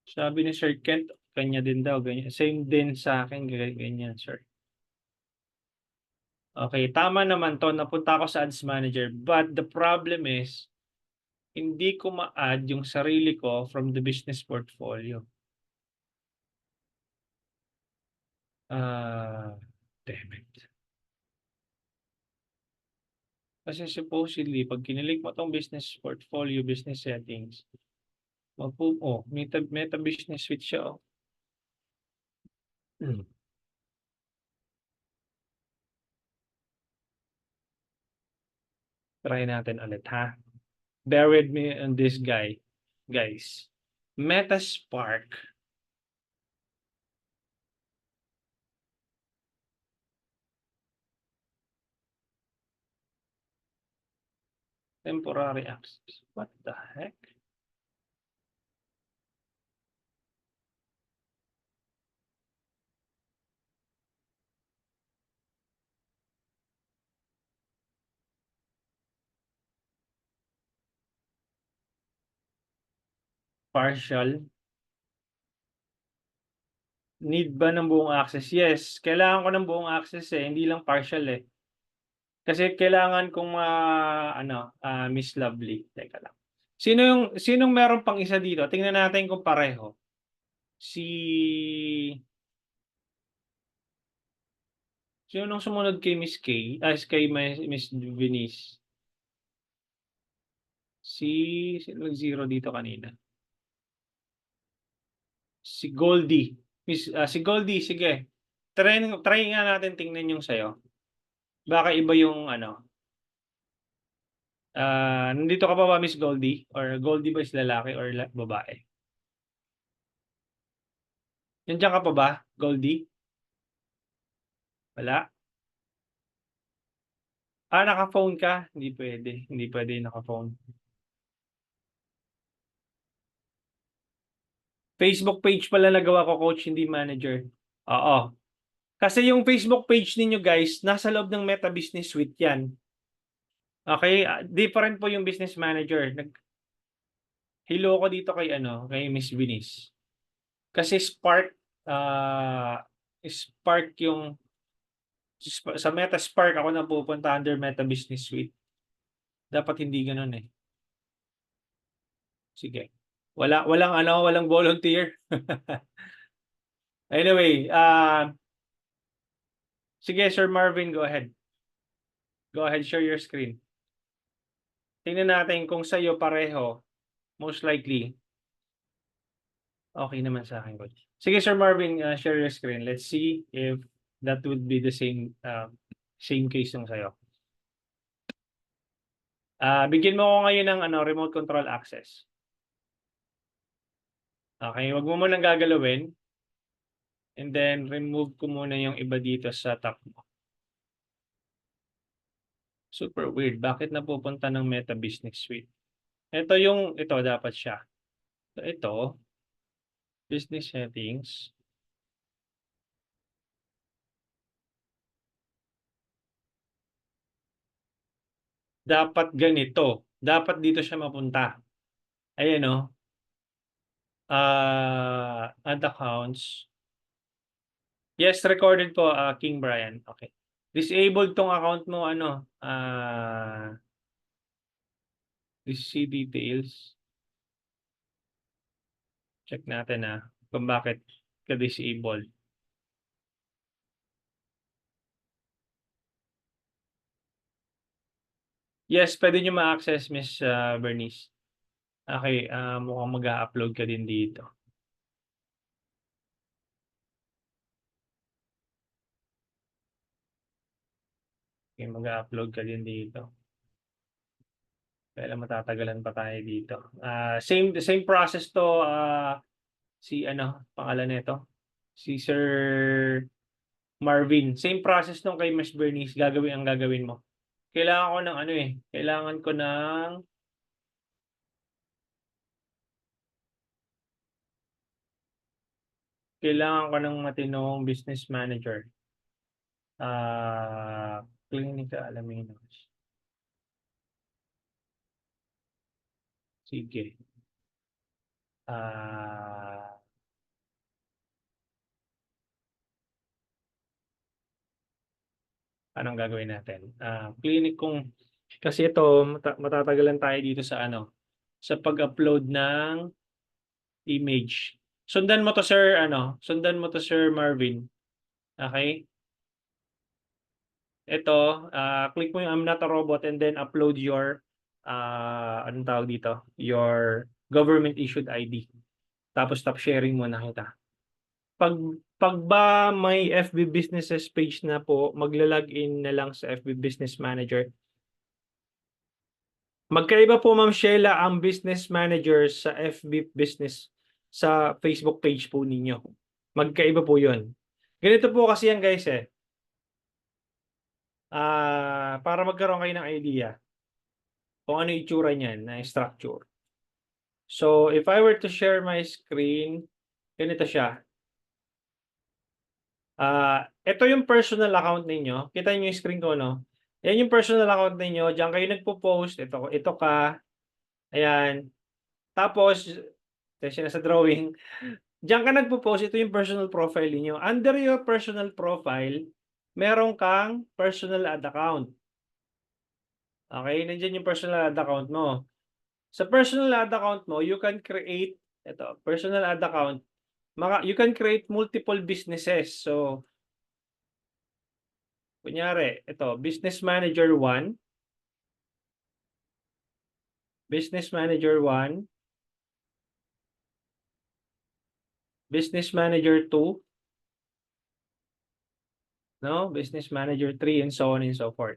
sabi ni Sir Kent, kanya din daw, ganyan. Same din sa akin, ganyan, sir. Okay, tama naman to. Napunta ako sa ads manager. But the problem is, hindi ko ma-add yung sarili ko from the business portfolio. Damn it. Kasi supposedly, pag kinilik mo tong business portfolio, business settings, meta business suite siya. Oh. Try natin ulit, ha? Bear with me on this guy, guys. Metaspark. Temporary access. What the heck? Partial. Need ba ng buong access? Yes, kailangan ko ng buong access eh, hindi lang partial eh. Kasi kailangan kong Miss Lovely. Teka lang. Sinong meron pang isa dito? Tingnan natin kung pareho. Sino nung sumunod kay Miss K? Kay Miss Venice? Sino nag-zero dito kanina? Si Goldie. Si Goldie, sige. Try nga natin tingnan yung sa'yo. Baka iba yung nandito ka pa ba, Miss Goldie? Or Goldie ba is lalaki or babae? Nandiyan ka pa ba, Goldie? Wala? Naka-phone ka? Hindi pwede. Hindi pwede yung naka-phone. Facebook page pala nagawa ko, coach, hindi manager. Oo. Kasi yung Facebook page ninyo, guys, nasa loob ng Meta Business Suite yan. Okay? Different po yung business manager. Hello ko dito kay Miss Venice. Kasi Spark yung sa Meta Spark ako na pupunta under Meta Business Suite. Dapat hindi ganoon eh. Sige. Walang volunteer. Anyway, sige Sir Marvin, go ahead. Go ahead, share your screen. Tingnan natin kung sa iyo pareho. Most likely. Okay naman sa akin, coach. Sige Sir Marvin, share your screen. Let's see if that would be the same case yung sa'yo. Bigyan mo ko ngayon ng remote control access. Okay, wag mo munang gagalawin. And then remove ko muna yung iba dito sa top mo. Super weird. Bakit napupunta ng Meta Business Suite? Ito dapat siya. Ito, business settings. Dapat ganito. Dapat dito siya mapunta. Ayan o. Add accounts. Yes, recorded po, King Brian. Okay. Disabled tong account mo, see details. Check natin kung bakit ka-disabled. Yes, pwede nyo ma-access, Miss Bernice. Okay, mukhang mag-a-upload ka din dito. Okay, mag-a-upload ka din dito. Kaya matatagalan pa tayo dito. Same process to, pangalan nito? Si Sir Marvin. Same process nung kay Miss Bernice, ang gagawin mo. Kailangan ko ng kailangan ko ng matinong business manager. Clinica Alaminos. Sige. Anong gagawin natin? Clinic kung kasi ito matatagalan tayo dito sa ano, sa pag-upload ng image. Sundan mo to sir sundan mo to Sir Marvin. Okay? Ito, click mo yung I'm not a robot and then upload your anong tawag dito? Your government issued ID. Tapos stop sharing mo na kita. Pag ba may FB Businesses page na po, magla-login na lang sa FB Business Manager. Magkaiba po Ma'am Sheila ang business manager sa FB Business sa Facebook page po ninyo. Magkaiba po 'yon. Ganito po kasi yan guys eh. Para magkaroon kayo ng idea kung ano yung itsura niyan na structure. So, if I were to share my screen, ganito siya. Ito yung personal account ninyo. Kita niyo yung screen ko, no? Yan yung personal account ninyo. Diyan kayo nagpo-post. Ito ka. Ayan. Tapos, siya sa drawing. Diyan ka nagpo-post. Ito yung personal profile niyo. Under your personal profile, meron kang personal ad account. Okay? Nandiyan yung personal ad account mo. Sa personal ad account mo, you can create, personal ad account, you can create multiple businesses. So, kunyari, Business Manager 1, Business Manager 1, Business Manager 2, no? Business Manager 3, and so on and so forth.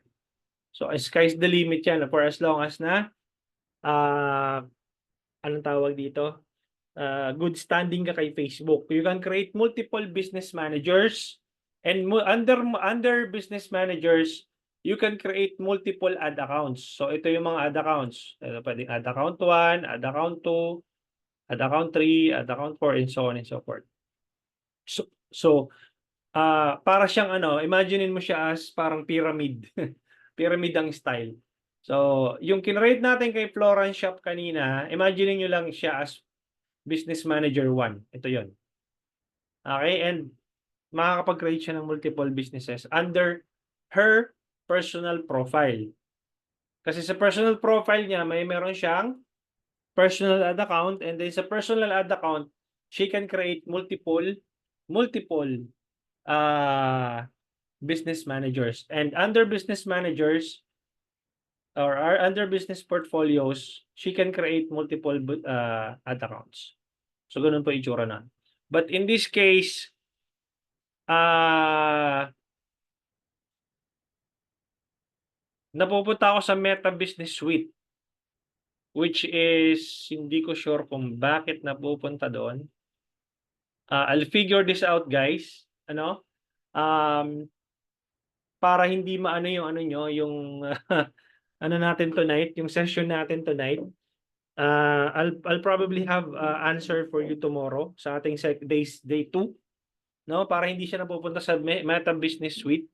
So, sky's the limit yan for as long as na, anong tawag dito? Good standing ka kay Facebook. You can create multiple business managers and under business managers, you can create multiple ad accounts. So ito yung mga ad accounts. Pwedeng ad account 1, ad account 2, ad account 3, ad account 4, and so on and so forth. So para siyang imaginein mo siya as parang pyramid. Pyramid ang style. So, yung kinrate natin kay Florence Shop kanina, imaginein nyo lang siya as Business Manager 1. Ito yon. Okay? And makakapag-create siya ng multiple businesses under her personal profile. Kasi sa personal profile niya, meron siyang personal ad account, and then sa personal ad account, she can create multiple business managers. And under business managers, or under business portfolios, she can create multiple ad accounts. So, ganun po itsura na. But in this case, napupunta ako sa Meta Business Suite, which is hindi ko sure kung bakit napupunta doon. I'll figure this out, guys. Para hindi maano yung nyo, yung natin tonight, yung session natin tonight. I'll probably have answer for you tomorrow sa ating day 2, no? Para hindi siya napupunta sa Meta Business Suite.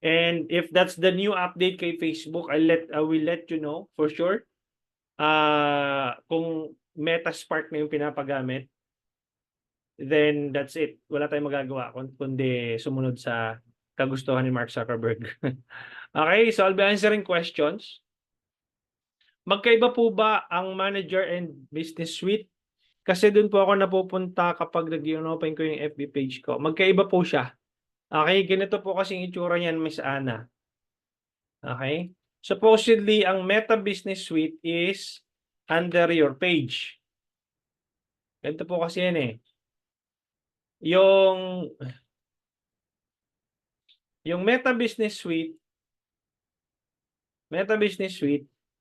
And if that's the new update kay Facebook, I will let you know for sure. Kung Meta Spark na yung pinapagamit, then that's it. Wala tayong magagawa kundi sumunod sa kagustuhan ni Mark Zuckerberg. Okay, so I'll be answering questions. Magkaiba po ba ang Manager and Business Suite? Kasi doon po ako napupunta kapag nag-open ko yung FB page ko. Magkaiba po siya. Okay, ganito po kasing itsura niyan, Miss Ana. Okay? Supposedly, ang Meta Business Suite is under your page. Ganito po kasi yan eh. Yung Meta Business Suite,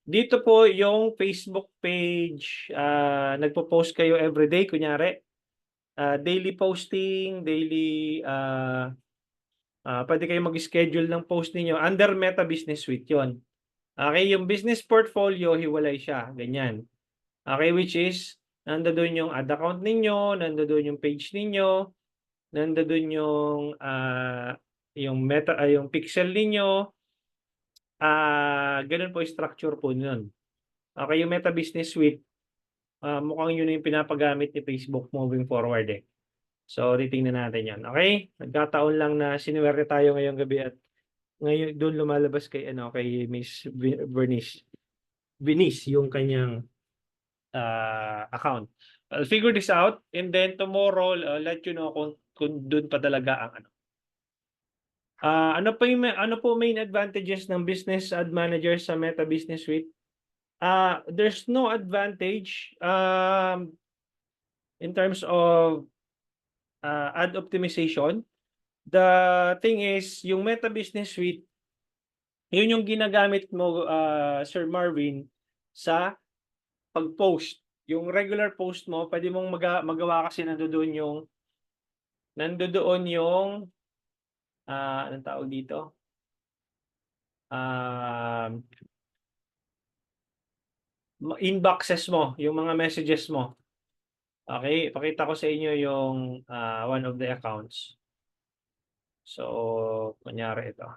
dito po yung Facebook page, nagpo-post kayo everyday, kunyari, daily posting, daily, pwede kayo mag-schedule ng post niyo under Meta Business Suite yon. Okay, yung business portfolio, hiwalay siya, ganyan. Okay, which is, nandoon yung ad account ninyo, nandoon yung page ninyo, nandoon yung yung yung pixel ninyo, ganun po yung structure po nun. Okay, yung Meta Business Suite, mukhang yun yung pinapagamit ni Facebook moving forward eh. So, titingnan natin yan. Okay? Nagkataon lang na sinuwerte tayo ngayong gabi at ngayon doon lumalabas kay kay Miss Bernice. Venice yung kanyang account. I'll figure this out and then tomorrow I'll let you know kung doon pa talaga ang ano. Ano pa yung ano po main advantages ng Business Ad Manager sa Meta Business Suite? There's no advantage in terms of ad optimization. The thing is, yung Meta Business Suite, yun yung ginagamit mo, Sir Marvin, sa pag-post. Yung regular post mo, pwede mong magawa kasi nandoon yung anong tawag dito? Inboxes mo, yung mga messages mo. Okay, pakita ko sa inyo yung one of the accounts. So, kunyari ito.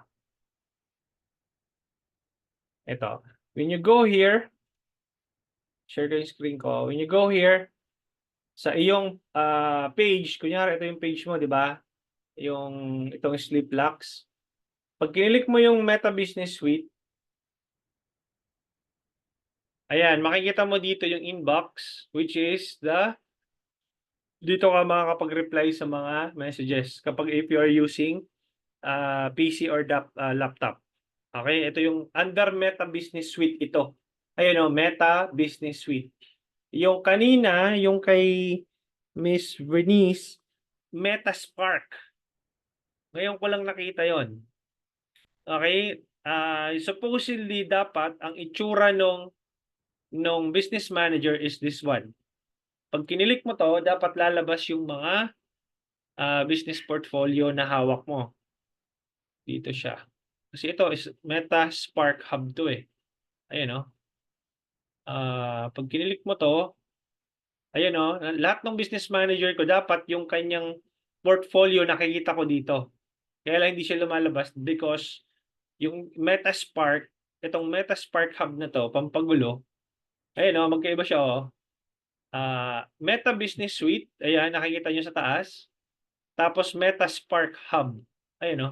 Ito. When you go here, share ko yung screen ko. When you go here, sa iyong page, kunyari ito yung page mo, di ba? Itong Sleep Locks. Pag kinilik mo yung Meta Business Suite, ayan, makikita mo dito yung inbox, which is dito ka makakapag-reply sa mga messages kapag if you are using PC or laptop. Okay, ito yung under Meta Business Suite ito. Ayun o, Meta Business Suite. Yung kanina, yung kay Miss Bernice, Meta Spark. Ngayon ko lang nakita yon. Okay, supposedly dapat ang itsura nung business manager is this one. Pag kinilik mo to, dapat lalabas yung mga business portfolio na hawak mo. Dito siya. Kasi ito is Meta Spark Hub to eh. Ayan o. Pag kinilik mo to, ayan o, lahat ng business manager ko dapat yung kanyang portfolio nakikita ko dito. Kaya lang hindi siya lumalabas because yung Meta Spark, itong Meta Spark Hub na to, pampagulo, ayan o, magkaiba siya o. Meta Business Suite, ayan, nakikita nyo sa taas. Tapos Meta Spark Hub. Ayan o.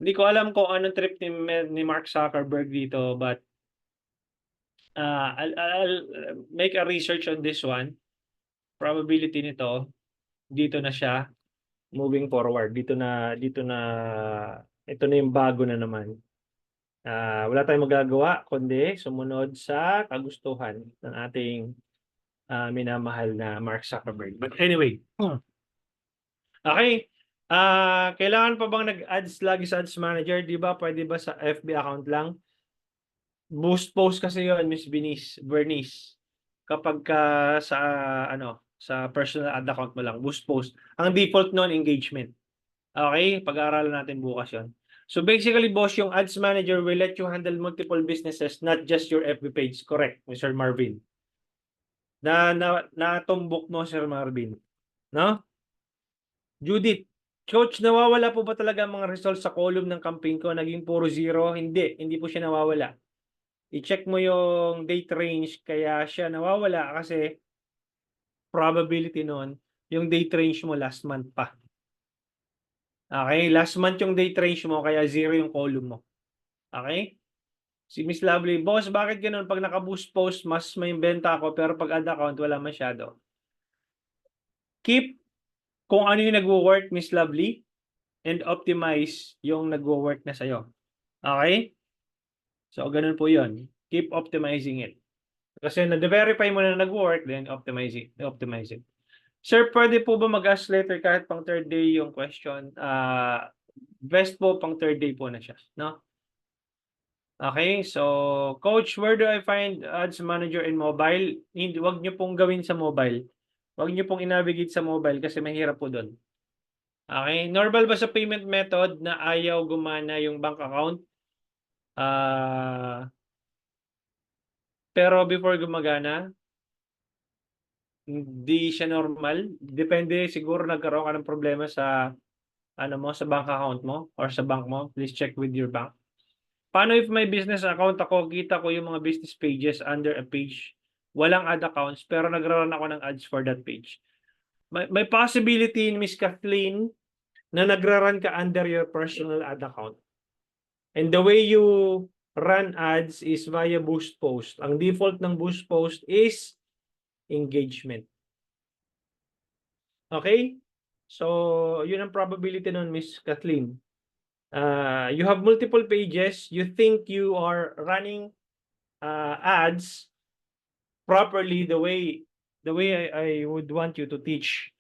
Hindi ko alam kung anong trip ni Mark Zuckerberg dito, but I'll make a research on this one. Probability nito, dito na siya moving forward. Ito na yung bago na naman. Wala tayong magagawa kundi sumunod sa kagustuhan ng ating minamahal na Mark Zuckerberg. But anyway, okay. Kailangan pa bang nag-ads lagi sa Ads Manager? Di ba? Pwede ba sa FB account lang? Boost post kasi yon, Miss Bernice. Kapag sa personal ad account mo lang, boost post. Ang default non engagement. Okay? Pag-aaralan natin bukas yon. So basically, boss, yung Ads Manager will let you handle multiple businesses, not just your FB page. Correct, Mr. Marvin. Natumbok mo, Sir Marvin. No? Judith, Coach, nawawala po ba talaga ang mga results sa column ng campaign ko? Naging puro zero? Hindi po siya nawawala. I-check mo yung date range, kaya siya nawawala kasi probability nun, yung date range mo last month pa. Okay? Last month yung date range mo, kaya zero yung column mo. Okay? Si Miss Lovely, boss, bakit ganun? Pag naka-boost post, mas may benta ako, pero pag ad account, wala masyado. Keep kung ano yung nagwo-work, Miss Lovely, and optimize yung nagwo-work na sa'yo. Okay? So, ganun po yun. Keep optimizing it. Kasi na-verify mo na nag-work, then optimize it. Sir, pwede po ba mag-ask later kahit pang third day yung question? Best po pang third day po na siya. No? Okay, so Coach, where do I find Ads Manager in mobile? Wag niyo pong gawin sa mobile. Wag niyo pong i-navigate sa mobile kasi mahirap po doon. Okay, normal ba sa payment method na ayaw gumana yung bank account? Pero before gumagana, hindi siya normal. Depende, siguro nagkaroon ka ng problema sa ano mo, sa bank account mo or sa bank mo, please check with your bank. Paano if may business account ako, kita ko yung mga business pages under a page, walang ad accounts, pero nagra-run ako ng ads for that page. May possibility, Miss Kathleen, na nagra-run ka under your personal ad account. And the way you run ads is via Boost Post. Ang default ng Boost Post is engagement. Okay? So, yun ang probability nun, Miss Kathleen. You have multiple pages. You think you are running ads properly the way I would want you to teach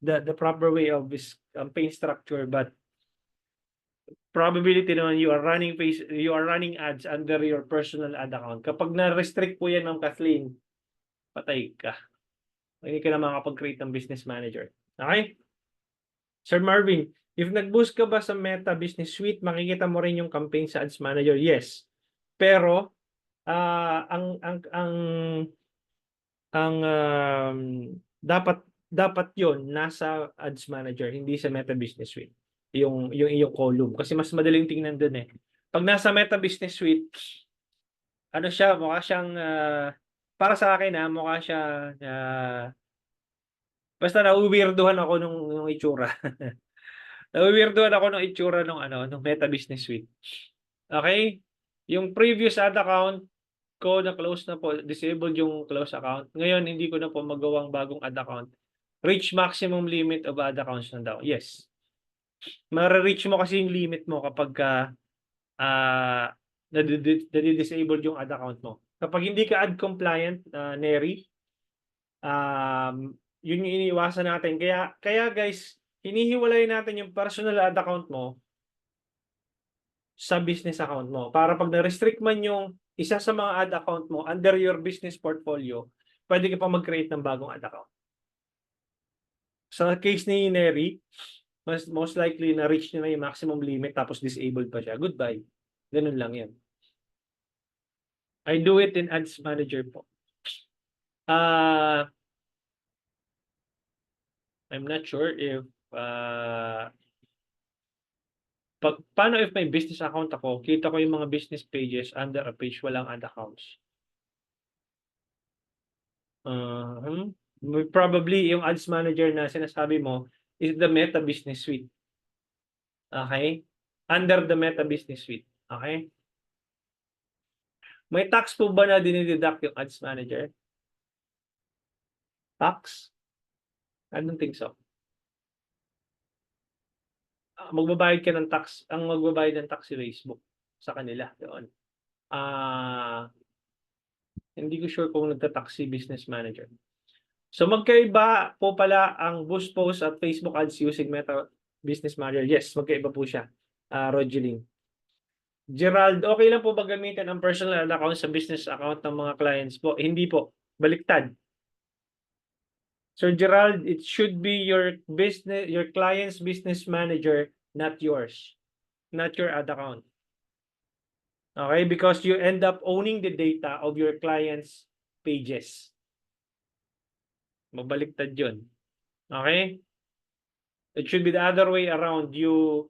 the proper way of this campaign structure, but probability naman you are running ads under your personal ad account. Kapag na-restrict po yan ng Kathleen, patay ka. Hindi ka na makapag-create ng business manager. Okay? Sir Marvin, if nag-boost ka ba sa Meta Business Suite, makikita mo rin yung campaign sa Ads Manager? Yes. Pero dapat 'yon nasa Ads Manager, hindi sa Meta Business Suite. Yung iyong column kasi mas madaling tingnan doon eh. Pag nasa Meta Business Suite, ano siya, mukha siyang para sa akin mukha siya basta na-weirduhan ako nung itsura. Na-weirduhan ako nung itsura nung Meta Business Suite. Okay? Yung previous ad account ko na close na po, disabled yung close account. Ngayon, hindi ko na po magawang bagong ad account. Reach maximum limit of ad accounts na daw. Yes. Mare-reach mo kasi yung limit mo kapag nadi-disabled yung ad account mo. Kapag hindi ka ad compliant, Neri, yun yung iniiwasan natin. Kaya guys, hinihiwalay natin yung personal ad account mo sa business account mo. Para pag na-restrict man yung isa sa mga ad account mo under your business portfolio, pwede ka pa mag-create ng bagong ad account. Sa case ni Neri, most likely na-reach niya na yung maximum limit tapos disabled pa siya. Goodbye. Ganun lang yan. I do it in Ads Manager po. I'm not sure if paano if may business account ako, kita ko yung mga business pages under a page, walang ad accounts. Probably yung Ads Manager na sinasabi mo is the Meta Business Suite. Okay? Under the Meta Business Suite. Okay? May tax po ba na dinideduct yung Ads Manager? Tax? I don't think so. Magbabayad ka ng tax. Ang magbabayad ng tax si Facebook sa kanila doon. Hindi ko sure kung nagta-tax si Business Manager. So magkaiba po pala ang Boost Post at Facebook ads using Meta Business Manager. Yes, magkaiba po siya. Rogeline. Gerald, okay lang po ba gamitin ang personal account sa business account ng mga clients po? Hindi po. Baliktad. Sir Gerald, it should be your client's business manager, not yours. Not your ad account. Okay? Because you end up owning the data of your client's pages. Mabaliktad yun. Okay? It should be the other way around. You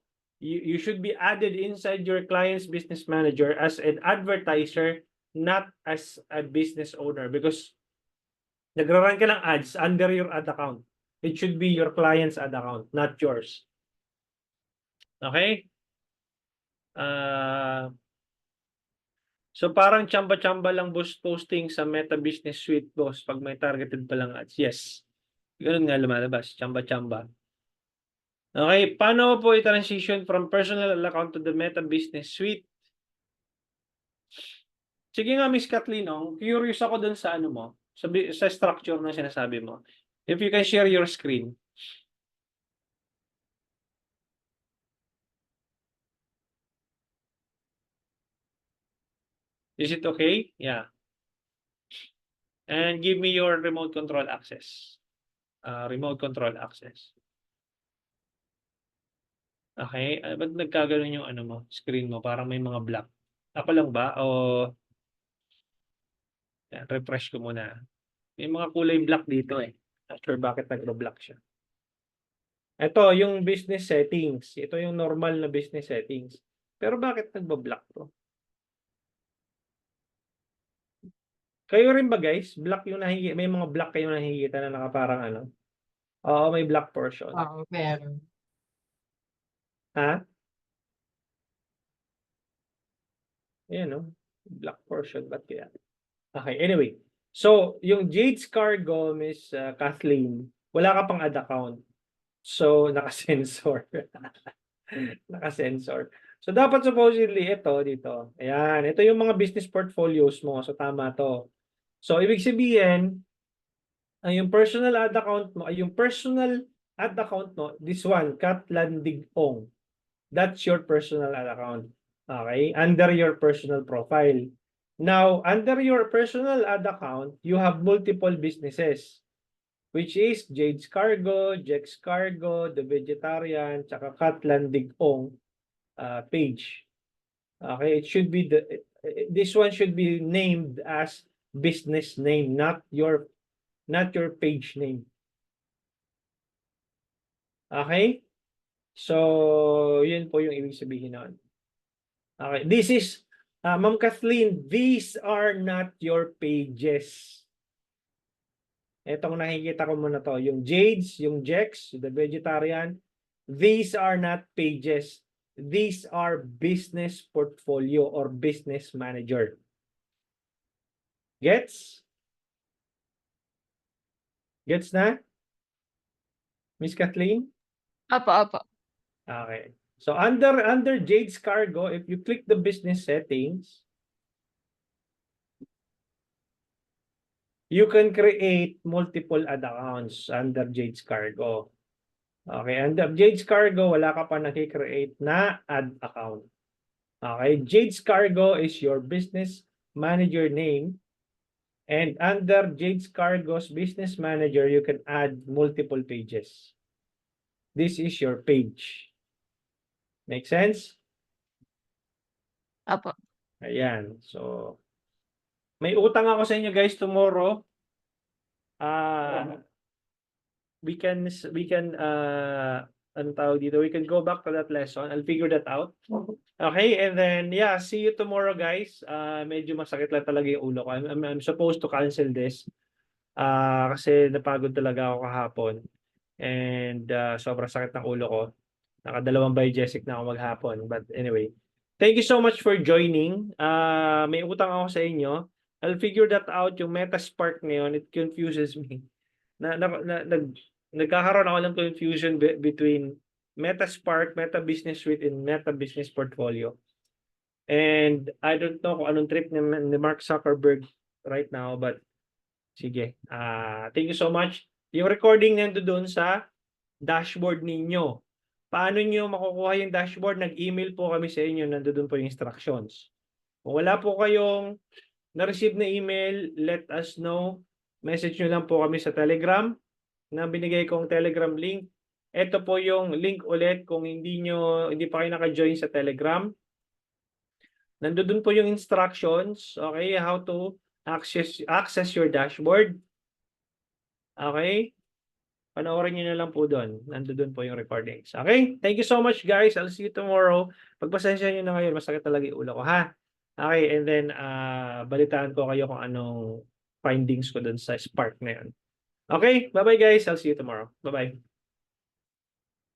should be added inside your client's business manager as an advertiser, not as a business owner, because nagra-run ka ng ads under your ad account. It should be your client's ad account, not yours. Okay? So parang chamba-chamba lang Boost posting sa Meta Business Suite, boss, pag may targeted pa lang ads. Yes. Ganun nga lumalabas, chamba-chamba. Okay, paano po i-transition from personal account to the Meta Business Suite? Sige nga, Miss Kathleen, curious ako dun sa ano mo, sa structure na sinasabi mo. If you can share your screen. Is it okay? Yeah. And give me your remote control access. Remote control access. Okay, ba't nagkaganon yung ano mo, screen mo? Parang may mga black. Ako lang ba? O yan, refresh ko muna. May mga kulay black dito eh. Not sure bakit nagro-black siya. Ito yung business settings. Ito yung normal na business settings. Pero bakit nagba-block to? Kayo rin ba guys? Block yung may mga block kayo nakikita na nakaparang ano? Oo, may block portion. Oo, meron. Ha? Ayan, no? Black portion. Ba't kaya? Okay, anyway. So, yung Jade's Cargo, Miss Kathleen, wala ka pang ad account. So, naka-sensor. Naka-sensor. So, dapat supposedly ito dito. Ayan, ito yung mga business portfolios mo. So, tama to. So, ibig sabihin, yung personal ad account mo, yung personal ad account mo, this one, Katlan Digong. That's your personal ad account. Okay? Under your personal profile. Now, under your personal ad account, you have multiple businesses, which is Jade's Cargo, Jack's Cargo, The Vegetarian, tsaka Katlan Digong page. Okay? It should be this one should be named as business name, not your page name. Okay? So, yun po yung ibig sabihin nun. Okay, this is, Ma'am Kathleen, these are not your pages. Etong nakikita ko muna to, yung Jade's, yung Jex, the Vegetarian, these are not pages. These are business portfolio or business manager. Gets? Gets na? Miss Kathleen? Apo. Okay. So under Jade's Cargo, if you click the business settings, you can create multiple ad accounts under Jade's Cargo. Okay, under Jade's Cargo, wala ka pa nakikreate na ad account. Okay, Jade's Cargo is your business manager name. And under Jade's Cargo's business manager, you can add multiple pages. This is your page. Make sense? Apo. Ayan. So, may utang ako sa inyo guys tomorrow. We can ano tawag dito? We can go back to that lesson. I'll figure that out. Okay, and then yeah, see you tomorrow guys. Medyo masakit lang talaga yung ulo ko. I'm supposed to cancel this. Kasi napagod talaga ako kahapon. And sobrang sakit ng ulo ko. Nakadalawang biogesic na ako maghapon. But anyway, thank you so much for joining. May utang ako sa inyo. I'll figure that out. Yung Metaspark ngayon, it confuses me. Nagkakaroon ako ng confusion between Metaspark, Meta Business Suite, and Meta Business Portfolio. And I don't know kung anong trip ni Mark Zuckerberg right now, but sige. Thank you so much. Yung recording nandoon sa dashboard ninyo. Paano nyo makukuha yung dashboard? Nag-email po kami sa inyo, nandoon po yung instructions. Kung wala po kayong na-receive na email, let us know. Message nyo lang po kami sa Telegram na binigay kong Telegram link. Ito po yung link ulit kung hindi pa kayo naka-join sa Telegram. Nandoon po yung instructions, okay, how to access your dashboard. Okay? Panoorin nyo na lang po doon. Nandoon po yung recordings. Okay? Thank you so much guys. I'll see you tomorrow. Pagpasensya nyo na ngayon, masakit talaga yung ulo ko, ha? Okay, and then balitaan ko kayo kung anong findings ko doon sa Spark na yun. Okay? Bye-bye guys. I'll see you tomorrow. Bye-bye.